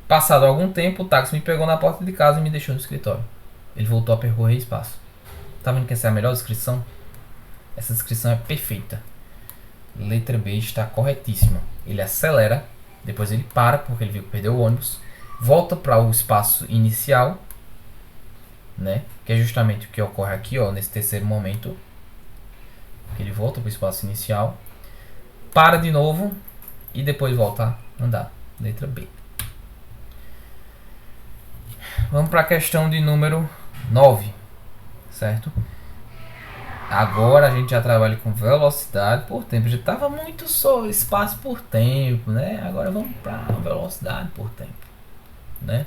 Passado algum tempo, o táxi me pegou na porta de casa e me deixou no escritório. Ele voltou a percorrer espaço. Tá vendo que essa é a melhor descrição? Essa descrição é perfeita. Letra B está corretíssima. Ele acelera, depois ele para porque ele viu que perdeu o ônibus, volta para o espaço inicial, né? Que é justamente o que ocorre aqui, ó, nesse terceiro momento. Ele volta para o espaço inicial, para de novo e depois volta a andar. Letra B. Vamos para a questão de número 9, certo? Agora a gente já trabalha com velocidade por tempo. Já estava muito só espaço por tempo, né? Agora vamos para velocidade por tempo, né?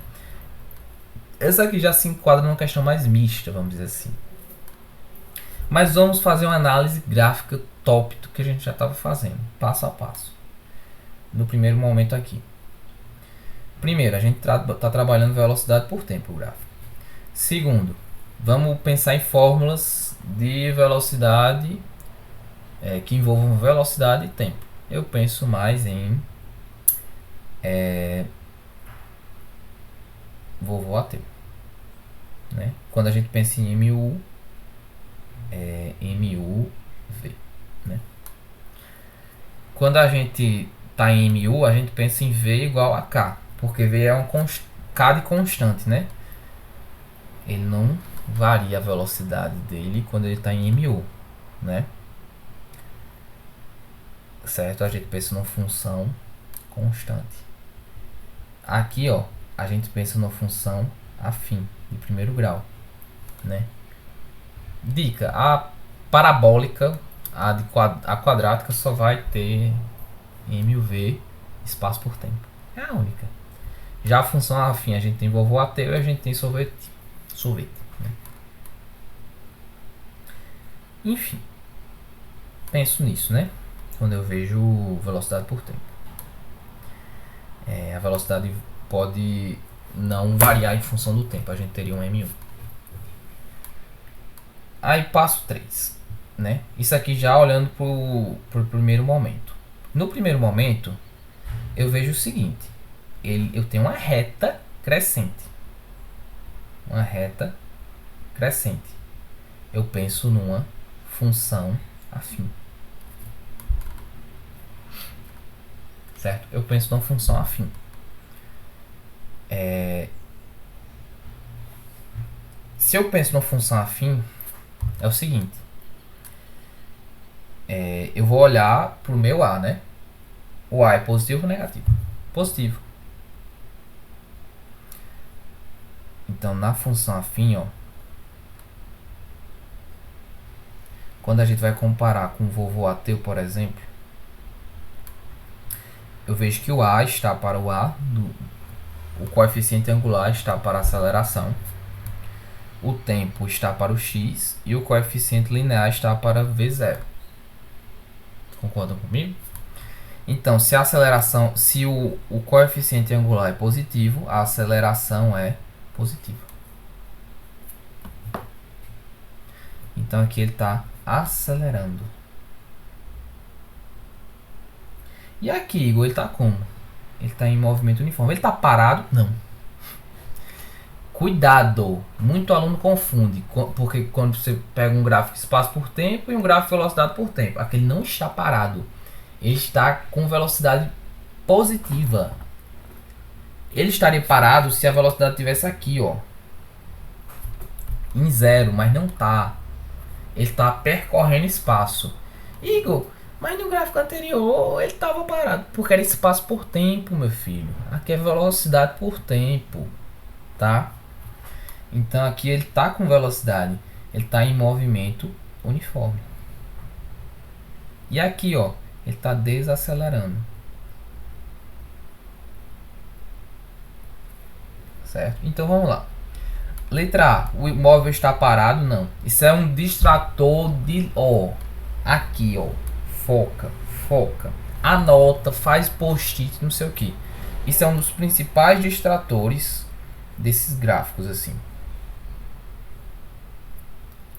Essa aqui já se enquadra numa questão mais mista, vamos dizer assim. Mas vamos fazer uma análise gráfica top do que a gente já estava fazendo, passo a passo. No primeiro momento aqui. Primeiro, a gente está trabalhando velocidade por tempo, o gráfico. Segundo, vamos pensar em fórmulas de velocidade que envolvam velocidade e tempo. Eu penso mais em vovô ateu, né? Quando a gente pensa em MU, MUV, né? Quando a gente está em MU, a gente pensa em V igual a K, porque V é um K de constante, né? Ele não varia a velocidade dele quando ele está em MU, né? Certo? A gente pensa numa função constante. Aqui, ó, a gente pensa numa função afim, de primeiro grau, né? Dica: a parabólica, a quadrática só vai ter MUV, espaço por tempo. É a única. Já a função afim, a gente tem vovô ateu e a gente tem sorvete, né? Enfim, penso nisso, né? Quando eu vejo velocidade por tempo. A velocidade pode não variar em função do tempo. A gente teria um M1. Aí passo 3, né? Isso aqui já olhando pro primeiro momento. No primeiro momento, eu vejo o seguinte. Eu tenho uma reta crescente. Uma reta crescente. Eu penso numa função afim. Certo? Eu penso numa função afim. Se eu penso numa função afim, é o seguinte. Eu vou olhar pro meu A, né? O A é positivo ou negativo? Positivo. Então, na função afim, ó, quando a gente vai comparar com o vovô ateu, por exemplo, eu vejo que o A está para o A, o coeficiente angular está para a aceleração, o tempo está para o x e o coeficiente linear está para v0. Concordam comigo? Então, se a aceleração, se o coeficiente angular é positivo, a aceleração é positiva. Então aqui ele está acelerando. E aqui, Igor, ele está como? Ele está em movimento uniforme. Ele está parado? Não. Cuidado! Muito aluno confunde. Porque quando você pega um gráfico espaço por tempo e um gráfico velocidade por tempo. Aqui ele não está parado. Ele está com velocidade positiva. Ele estaria parado se a velocidade estivesse aqui, ó, em zero, mas não tá. Ele está percorrendo espaço. Igor, mas no gráfico anterior ele estava parado, porque era espaço por tempo, meu filho. Aqui é velocidade por tempo, tá? Então aqui ele está com velocidade, ele está em movimento uniforme. E aqui, ó, ele está desacelerando. Certo? Então vamos lá. Letra A, o móvel está parado? Não. Isso é um distrator de... Ó, aqui, ó. Foca, foca. Anota, faz post-it, não sei o que. Isso é um dos principais distratores desses gráficos, assim.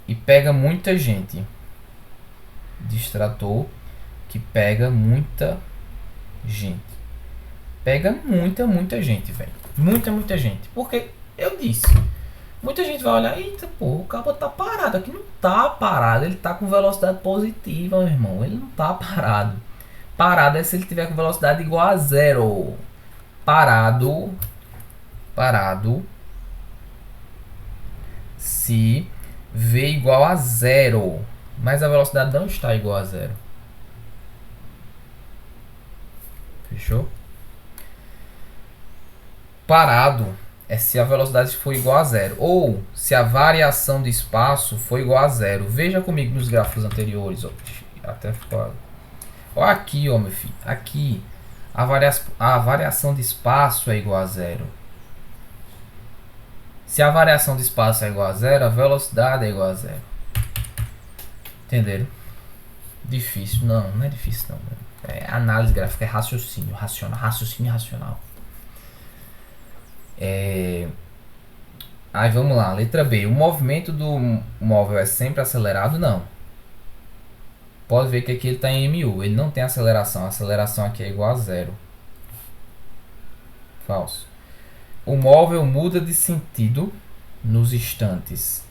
E pega muita gente. Distrator que pega muita gente. Pega muita gente, velho. Muita gente. Porque eu disse... Muita gente vai olhar, eita, pô, o cabo tá parado. Aqui não tá parado, ele tá com velocidade positiva, meu irmão. Ele não tá parado. Parado é se ele tiver com velocidade igual a zero. Parado. Parado. Se V igual a zero. Mas a velocidade não está igual a zero. Fechou? Parado é se a velocidade for igual a zero, ou se a variação de espaço for igual a zero. Veja comigo nos gráficos anteriores, ó. Até ficou... Ó, aqui, ó, meu filho. Aqui a variação de espaço é igual a zero. Se a variação de espaço é igual a zero, a velocidade é igual a zero. Entenderam? Difícil? Não, não é difícil não. É análise gráfica, é raciocínio racional. Raciocínio racional. Aí vamos lá, letra B. O movimento do móvel é sempre acelerado? Não. Pode ver que aqui ele está em MU. Ele não tem aceleração. A aceleração aqui é igual a zero. Falso. O móvel muda de sentido nos instantes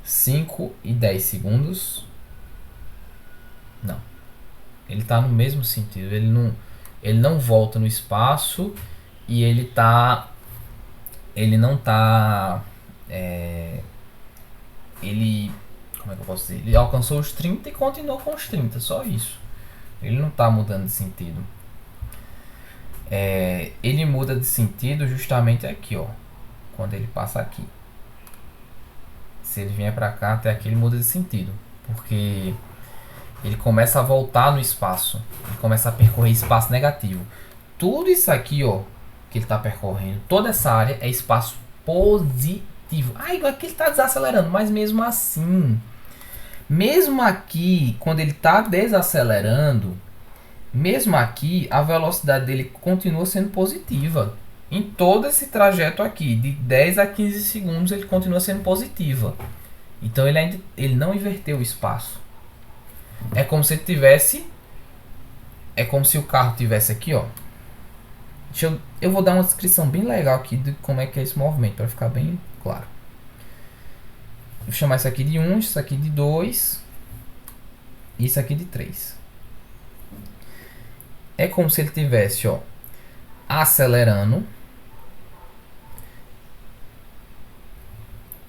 5 e 10 segundos? Não. Ele está no mesmo sentido. Ele não volta no espaço e ele não está... ele... Como é que eu posso dizer? Ele alcançou os 30 e continuou com os 30. Só isso. Ele não está mudando de sentido. Ele muda de sentido justamente aqui, ó. Quando ele passa aqui. Se ele vier para cá, até aqui ele muda de sentido. Porque ele começa a voltar no espaço. Ele começa a percorrer espaço negativo. Tudo isso aqui, ó, que ele está percorrendo, toda essa área é espaço positivo. Aqui ele está desacelerando, mas mesmo assim, mesmo aqui, quando ele está desacelerando, mesmo aqui, a velocidade dele continua sendo positiva. Em todo esse trajeto aqui, de 10 a 15 segundos, ele continua sendo positiva. Então ele não inverteu o espaço. É como se ele tivesse... É como se o carro tivesse aqui, ó. Eu vou dar uma descrição bem legal aqui de como é que é esse movimento, para ficar bem claro. Vou chamar isso aqui de 1, isso aqui de 2, e isso aqui de 3. É como se ele tivesse, ó, acelerando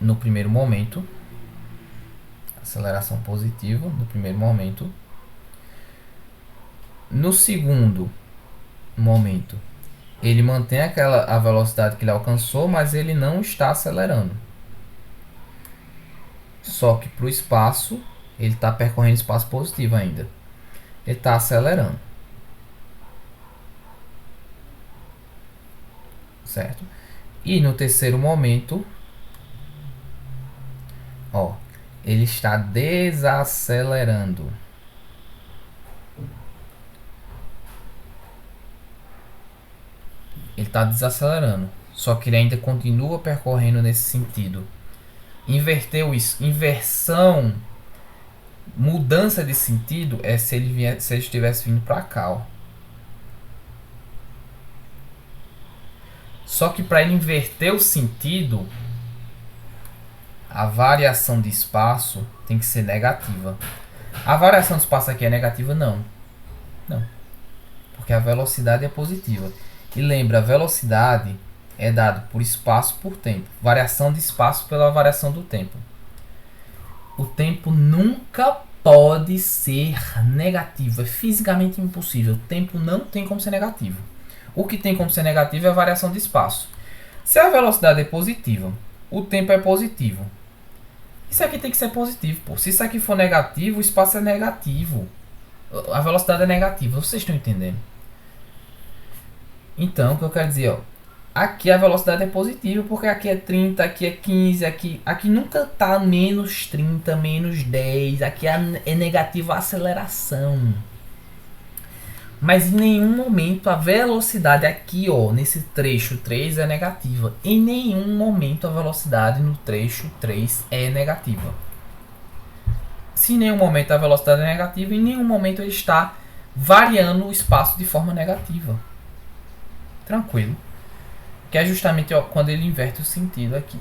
no primeiro momento, aceleração positiva no primeiro momento. No segundo momento, ele mantém a velocidade que ele alcançou, mas ele não está acelerando. Só que para o espaço, ele está percorrendo espaço positivo ainda. Ele está acelerando. Certo? E no terceiro momento, ó, ele está desacelerando. Ele está desacelerando. Só que ele ainda continua percorrendo nesse sentido. Inverteu isso. Inversão Mudança de sentido é se ele estivesse vindo para cá, ó. Só que para ele inverter o sentido, a variação de espaço tem que ser negativa. A variação de espaço aqui é negativa? Não. Não. Porque a velocidade é positiva. E lembra, a velocidade é dada por espaço por tempo. Variação de espaço pela variação do tempo. O tempo nunca pode ser negativo. É fisicamente impossível. O tempo não tem como ser negativo. O que tem como ser negativo é a variação de espaço. Se a velocidade é positiva, o tempo é positivo. Isso aqui tem que ser positivo, pô. Se isso aqui for negativo, o espaço é negativo. A velocidade é negativa. Vocês estão entendendo? Então, o que eu quero dizer, ó. Aqui a velocidade é positiva, porque aqui é 30, aqui é 15, aqui nunca tá menos 30, menos 10. Aqui é negativa a aceleração. Mas em nenhum momento a velocidade aqui, ó, nesse trecho 3 é negativa. Em nenhum momento a velocidade no trecho 3 é negativa. Se em nenhum momento a velocidade é negativa, em nenhum momento ele está variando o espaço de forma negativa. Tranquilo. Que é justamente, ó, quando ele inverte o sentido aqui.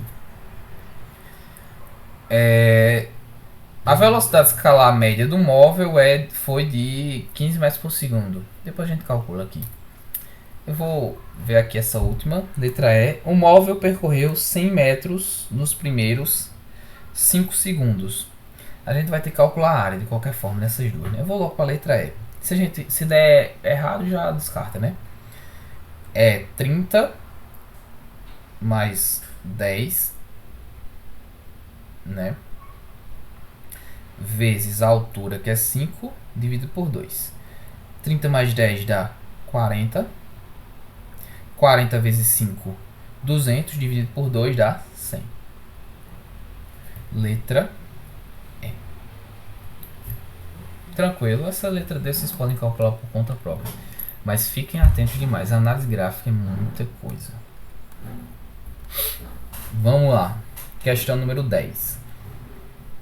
A velocidade escalar média do móvel foi de 15 metros por segundo. Depois a gente calcula aqui. Eu vou ver aqui essa última, letra E. O móvel percorreu 100 metros nos primeiros 5 segundos. A gente vai ter que calcular a área de qualquer forma nessas duas, né? Eu vou logo para a letra E. Se der errado, já descarta, né? É 30 mais 10, né? Vezes a altura, que é 5, dividido por 2. 30 mais 10 dá 40. 40 vezes 5, 200, dividido por 2 dá 100. Letra E. Tranquilo, essa letra D vocês podem calcular por conta própria. Mas fiquem atentos demais, a análise gráfica é muita coisa. Vamos lá. Questão número 10.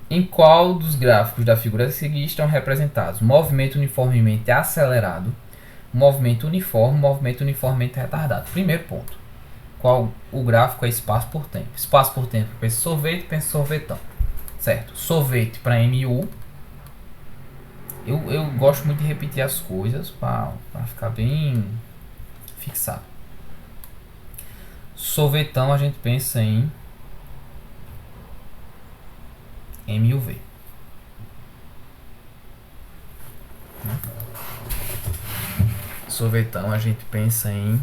Em qual dos gráficos da figura a seguir estão representados movimento uniformemente acelerado, movimento uniformemente retardado? Primeiro ponto. Qual o gráfico é espaço por tempo? Espaço por tempo, pensa sorvete, pensa sorvetão. Certo? Sorvete para MU. Eu gosto muito de repetir as coisas para ficar bem fixado. Sorvetão a gente pensa em MUV. Sorvetão a gente pensa em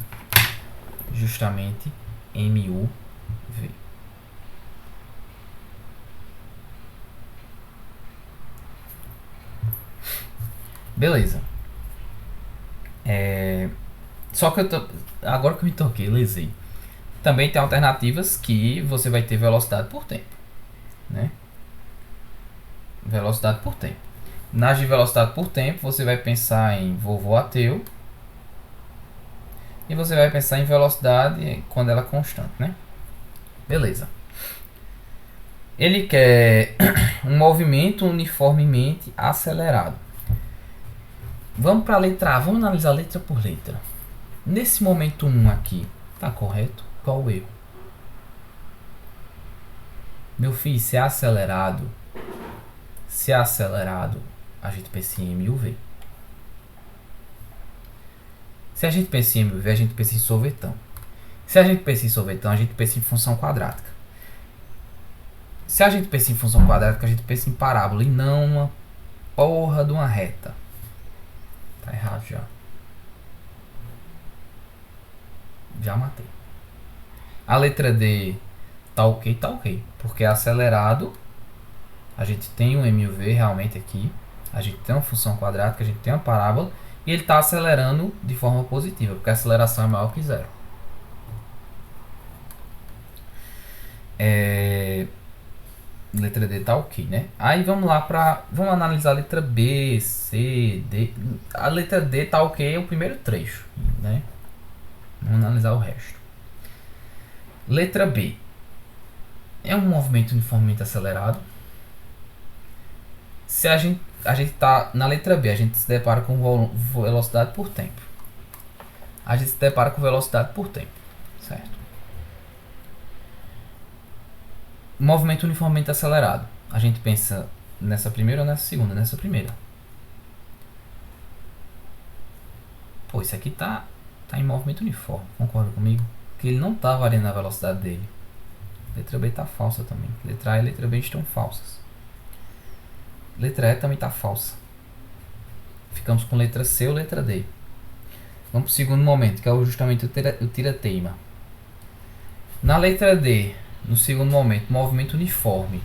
justamente MUV. Beleza. Só que agora que eu me toquei, lesei. Também tem alternativas que você vai ter velocidade por tempo, né? Velocidade por tempo. Nas de velocidade por tempo, você vai pensar em vovô ateu. E você vai pensar em velocidade quando ela é constante, né? Beleza. Ele quer um movimento uniformemente acelerado. Vamos para a letra A. Vamos analisar letra por letra. Nesse momento 1 aqui, tá correto? Qual o erro? Meu filho, se é acelerado, a gente pensa em MUV. Se a gente pensa em MUV, a gente pensa em sorvetão. Se a gente pensa em sorvetão, a gente pensa em função quadrática. Se a gente pensa em função quadrática, a gente pensa em parábola e não uma porra de uma reta. Tá errado já. Já matei. A letra D tá ok. Porque é acelerado. A gente tem um MUV realmente aqui. A gente tem uma função quadrática, a gente tem uma parábola. E ele está acelerando de forma positiva, porque a aceleração é maior que zero. Letra D tá ok, né? Aí vamos lá vamos analisar a letra B, C, D. A letra D tá ok, é o primeiro trecho, né? Vamos analisar o resto. Letra B. É um movimento uniformemente acelerado. Se a gente tá na letra B, a gente se depara com velocidade por tempo. A gente se depara com velocidade por tempo, certo? Movimento uniformemente acelerado. A gente pensa nessa primeira ou nessa segunda? Nessa primeira. Pô, isso aqui tá em movimento uniforme, concorda comigo? Porque ele não tá variando a velocidade dele. Letra B tá falsa também. Letra A e letra B estão falsas. Letra E também tá falsa. Ficamos com letra C ou letra D. Vamos pro segundo momento, que é justamente o tira-teima. Na letra D, no segundo momento, movimento uniforme.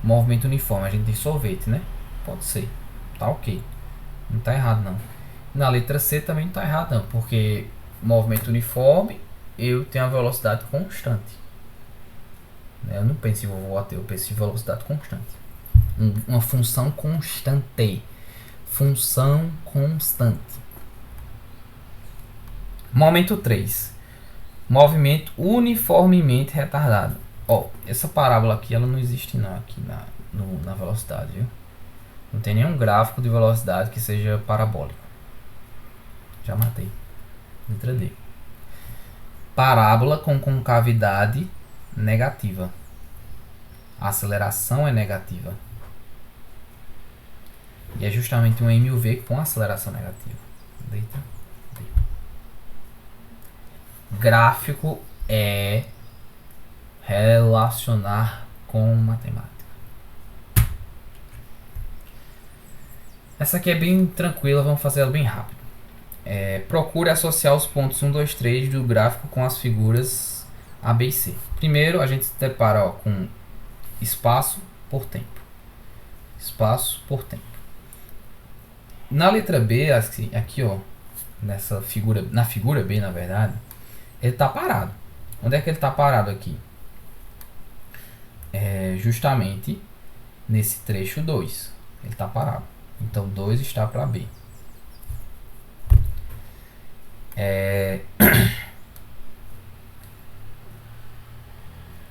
Movimento uniforme, a gente tem sorvete, né? Pode ser. Tá ok. Não tá errado não. Na letra C também não tá errado não, porque movimento uniforme eu tenho a velocidade constante. Eu não penso em vovô AT, eu penso em velocidade constante. Uma função constante. Função constante. Momento 3. Movimento uniformemente retardado. Ó, essa parábola aqui ela não existe não aqui na velocidade, viu? Não tem nenhum gráfico de velocidade que seja parabólico. Já matei. Letra D. Parábola com concavidade negativa. A aceleração é negativa. E é justamente um MUV com aceleração negativa. Letra D. Gráfico é relacionar com matemática. Essa aqui é bem tranquila, vamos fazer ela bem rápido. Procure associar os pontos 1, 2, 3 do gráfico com as figuras A, B e C. Primeiro a gente se depara com espaço por tempo. Espaço por tempo. Na letra B, aqui ó, nessa figura, na figura B na verdade, ele está parado. Onde é que ele está parado aqui? Justamente nesse trecho 2. Ele está parado. Então 2 está para B.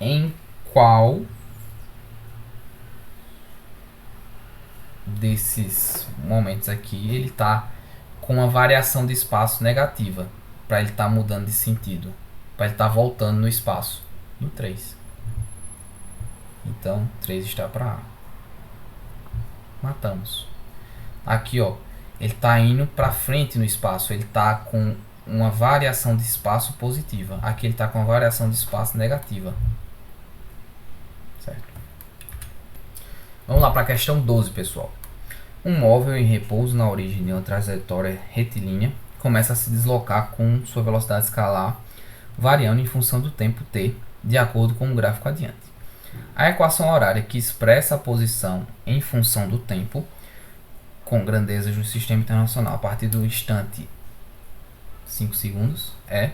Em qual desses momentos aqui ele está com uma variação de espaço negativa, para ele estar mudando de sentido, para ele estar voltando no espaço? No 3. Então 3 está para A. Matamos. Aqui ó, ele está indo para frente no espaço, ele está com uma variação de espaço positiva. Aqui ele está com uma variação de espaço negativa. Certo? Vamos lá para a questão 12, pessoal. Um móvel em repouso na origem de uma trajetória retilínea começa a se deslocar com sua velocidade escalar variando em função do tempo t, de acordo com o gráfico adiante. A equação horária que expressa a posição em função do tempo com grandezas no sistema internacional a partir do instante 5 segundos é...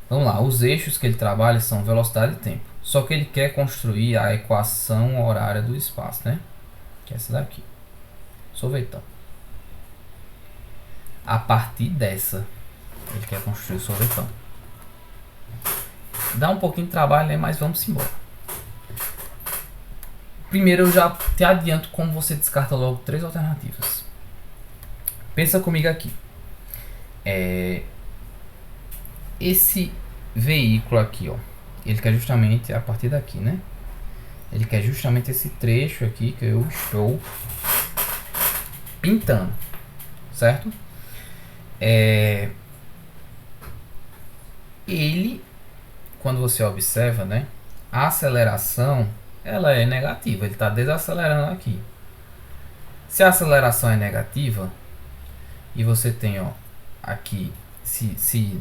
Vamos lá, os eixos que ele trabalha são velocidade e tempo. Só que ele quer construir a equação horária do espaço, né? Que é essa daqui. Sorvetão. A partir dessa, ele quer construir o sorvetão. Dá um pouquinho de trabalho, né? Mas vamos embora. Primeiro eu já te adianto como você descarta logo 3 alternativas. Pensa comigo aqui. Esse veículo aqui, ó, ele quer justamente a partir daqui, né? Ele quer justamente esse trecho aqui que eu estou pintando, certo? Ele, quando você observa, né, a aceleração ela é negativa, ele está desacelerando aqui. Se a aceleração é negativa e você tem, ó, aqui, se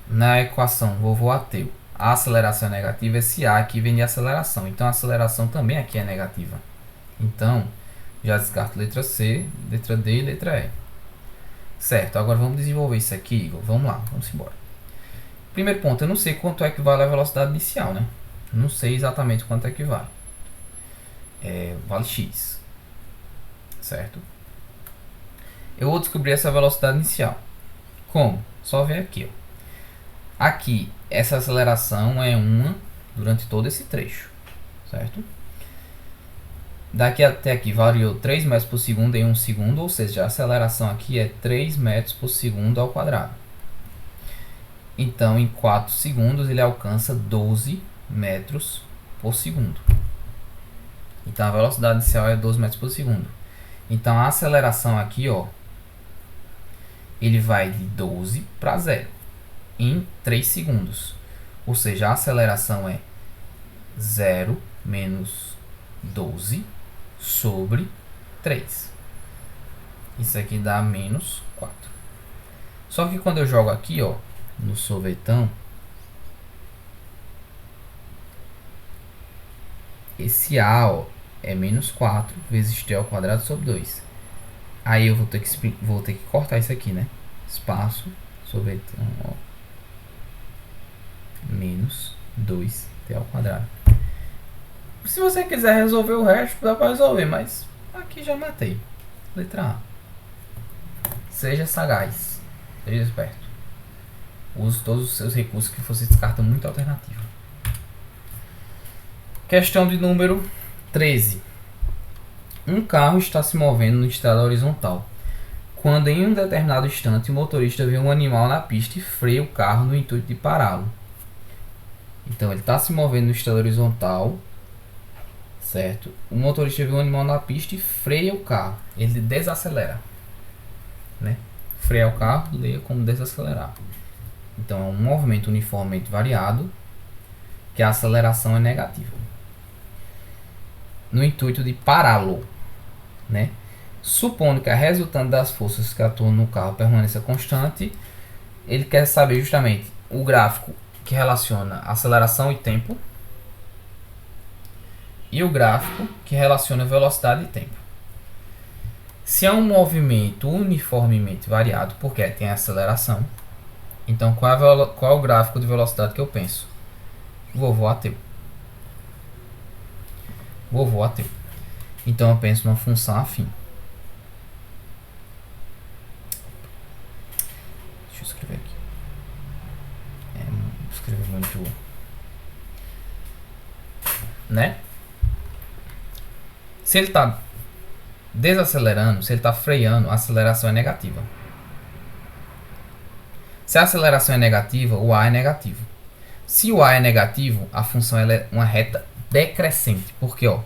na equação vovô ateu a aceleração é negativa, esse A aqui vem de aceleração, então a aceleração também aqui é negativa. Então já descarto letra C, letra D e letra E. Certo, agora vamos desenvolver isso aqui, Igor. Vamos lá, vamos embora. Primeiro ponto, eu não sei quanto é que vale a velocidade inicial, né? Não sei exatamente quanto é que vale. Vale X. Certo? Eu vou descobrir essa velocidade inicial. Como? Só ver aqui, ó. Aqui essa aceleração é 1 durante todo esse trecho, certo? Daqui até aqui variou 3 metros por segundo em 1 segundo, ou seja, a aceleração aqui é 3 metros por segundo ao quadrado. Então, em 4 segundos, ele alcança 12 metros por segundo. Então, a velocidade inicial é 12 metros por segundo. Então, a aceleração aqui, ó, ele vai de 12 para 0 em 3 segundos. Ou seja, a aceleração é 0 menos 12 sobre 3. Isso aqui dá menos 4. Só que quando eu jogo aqui, ó, no sorvetão, esse A, ó, é menos 4 vezes t ao quadrado sobre 2. Aí eu vou ter que cortar isso aqui, né? Espaço, sorvetão, ó, menos 2t ao quadrado. Se você quiser resolver o resto, dá para resolver, mas aqui já matei. Letra A. Seja sagaz, seja esperto. Use todos os seus recursos que você descarta muita alternativa. Questão de número 13. Um carro está se movendo no estrada horizontal, quando em um determinado instante o motorista vê um animal na pista e freia o carro no intuito de pará-lo. Então ele está se movendo no estrada horizontal, certo? O motorista vê um animal na pista e freia o carro. Ele desacelera, né? Frear o carro, leia como desacelerar. Então é um movimento uniformemente variado, que a aceleração é negativa, no intuito de pará-lo, né? Supondo que a resultante das forças que atuam no carro permaneça constante, ele quer saber justamente o gráfico que relaciona aceleração e tempo e o gráfico que relaciona velocidade e tempo. Se é um movimento uniformemente variado, porque tem aceleração, então qual é o gráfico de velocidade que eu penso? Vovô ateu. Vovô ateu. Então eu penso numa função afim. Deixa eu escrever aqui. Escrever muito, né? Se ele está desacelerando, se ele está freando, a aceleração é negativa. Se a aceleração é negativa, o A é negativo. Se o A é negativo, a função ela é uma reta decrescente. Porque, ó,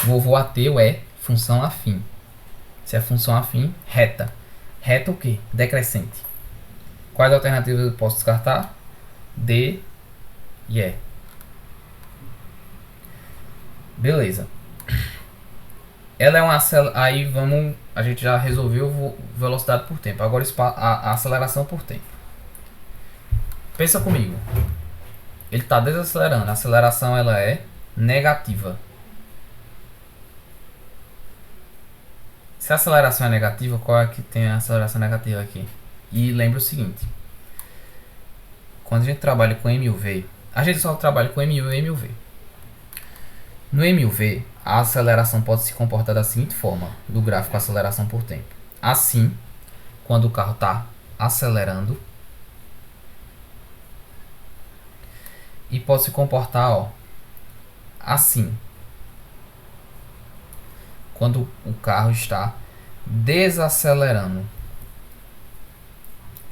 vovô ateu é função afim. Se é função afim, reta. Reta o quê? Decrescente. Quais alternativas eu posso descartar? D e E. Beleza. Ela é uma aí vamos, a gente já resolveu velocidade por tempo. Agora a aceleração por tempo. Pensa comigo. Ele está desacelerando. A aceleração ela é negativa. Se a aceleração é negativa, qual é que tem a aceleração negativa aqui? E lembra o seguinte. Quando a gente trabalha com MUV, a gente só trabalha com MU e MUV. No MUV, a aceleração pode se comportar da seguinte forma, do gráfico aceleração por tempo. Assim, quando o carro está acelerando, e pode se comportar, ó, assim, quando o carro está desacelerando.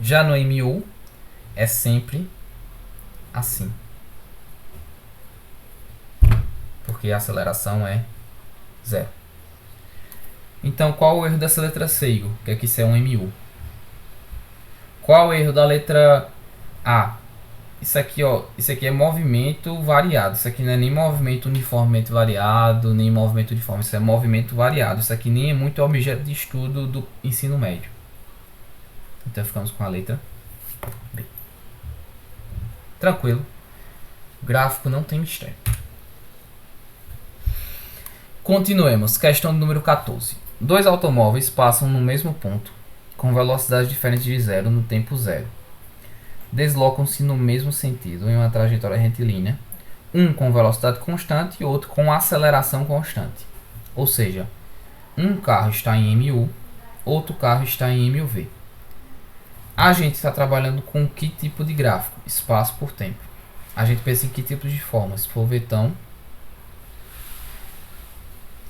Já no MU, é sempre assim, porque a aceleração é 0. Então, qual o erro dessa letra C, Igor? Que aqui isso é um MU. Qual o erro da letra A? Isso aqui, ó, isso aqui é movimento variado. Isso aqui não é nem movimento uniformemente variado, nem movimento uniforme. Isso é movimento variado. Isso aqui nem é muito objeto de estudo do ensino médio. Então ficamos com a letra B. Tranquilo. Gráfico não tem mistério. Continuemos. Questão número 14. Dois automóveis passam no mesmo ponto, com velocidades diferentes de zero no tempo zero. Deslocam-se no mesmo sentido, em uma trajetória retilínea, um com velocidade constante e outro com aceleração constante. Ou seja, um carro está em MU, outro carro está em MUV. A gente está trabalhando com que tipo de gráfico? Espaço por tempo. A gente pensa em que tipo de forma? Se for vetão,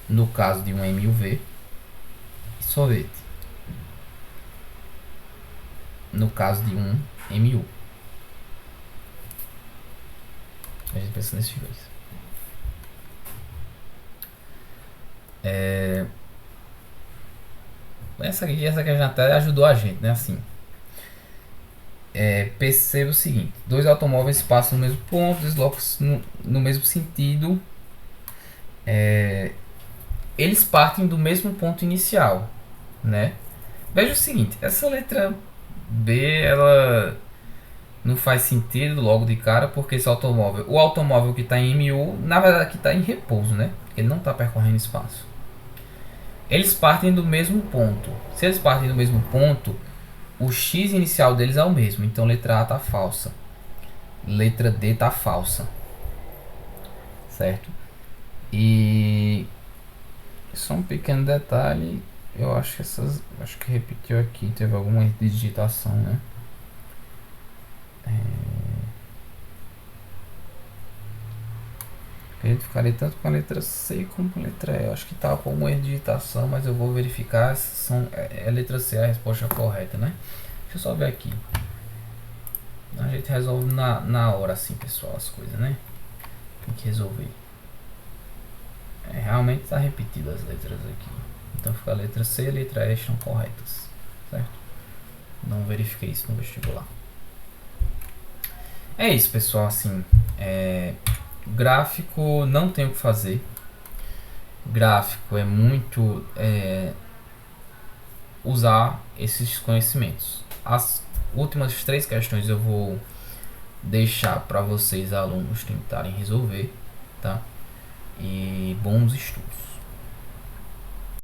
no caso de um MUV, e sorvete, no caso de um MU. A gente pensa nesses dois. Essa aqui já até ajudou a gente, né? Assim, perceba o seguinte: dois automóveis passam no mesmo ponto, deslocam-se no mesmo sentido. Eles partem do mesmo ponto inicial, né? Veja o seguinte: essa letra B, ela não faz sentido logo de cara, porque o automóvel que está em MU, na verdade que está em repouso, né? Ele não está percorrendo espaço. Eles partem do mesmo ponto. Se eles partem do mesmo ponto, o X inicial deles é o mesmo. Então letra A está falsa. Letra D está falsa. Certo? E só um pequeno detalhe. Eu acho que acho que repetiu aqui. Teve alguma digitação, né? A gente ficaria tanto com a letra C como com a letra E. Eu acho que estava com uma digitação, mas eu vou verificar se é a letra C a resposta correta, né? Deixa eu só ver aqui. A gente resolve na hora assim, pessoal, as coisas, né? Tem que resolver. Realmente está repetido as letras aqui. Então fica a letra C e a letra E estão corretas, certo? Não verifiquei isso no vestibular. É isso, pessoal, assim, gráfico não tem o que fazer. Gráfico é muito usar esses conhecimentos. As últimas 3 questões eu vou deixar para vocês, alunos, tentarem resolver, tá? E bons estudos.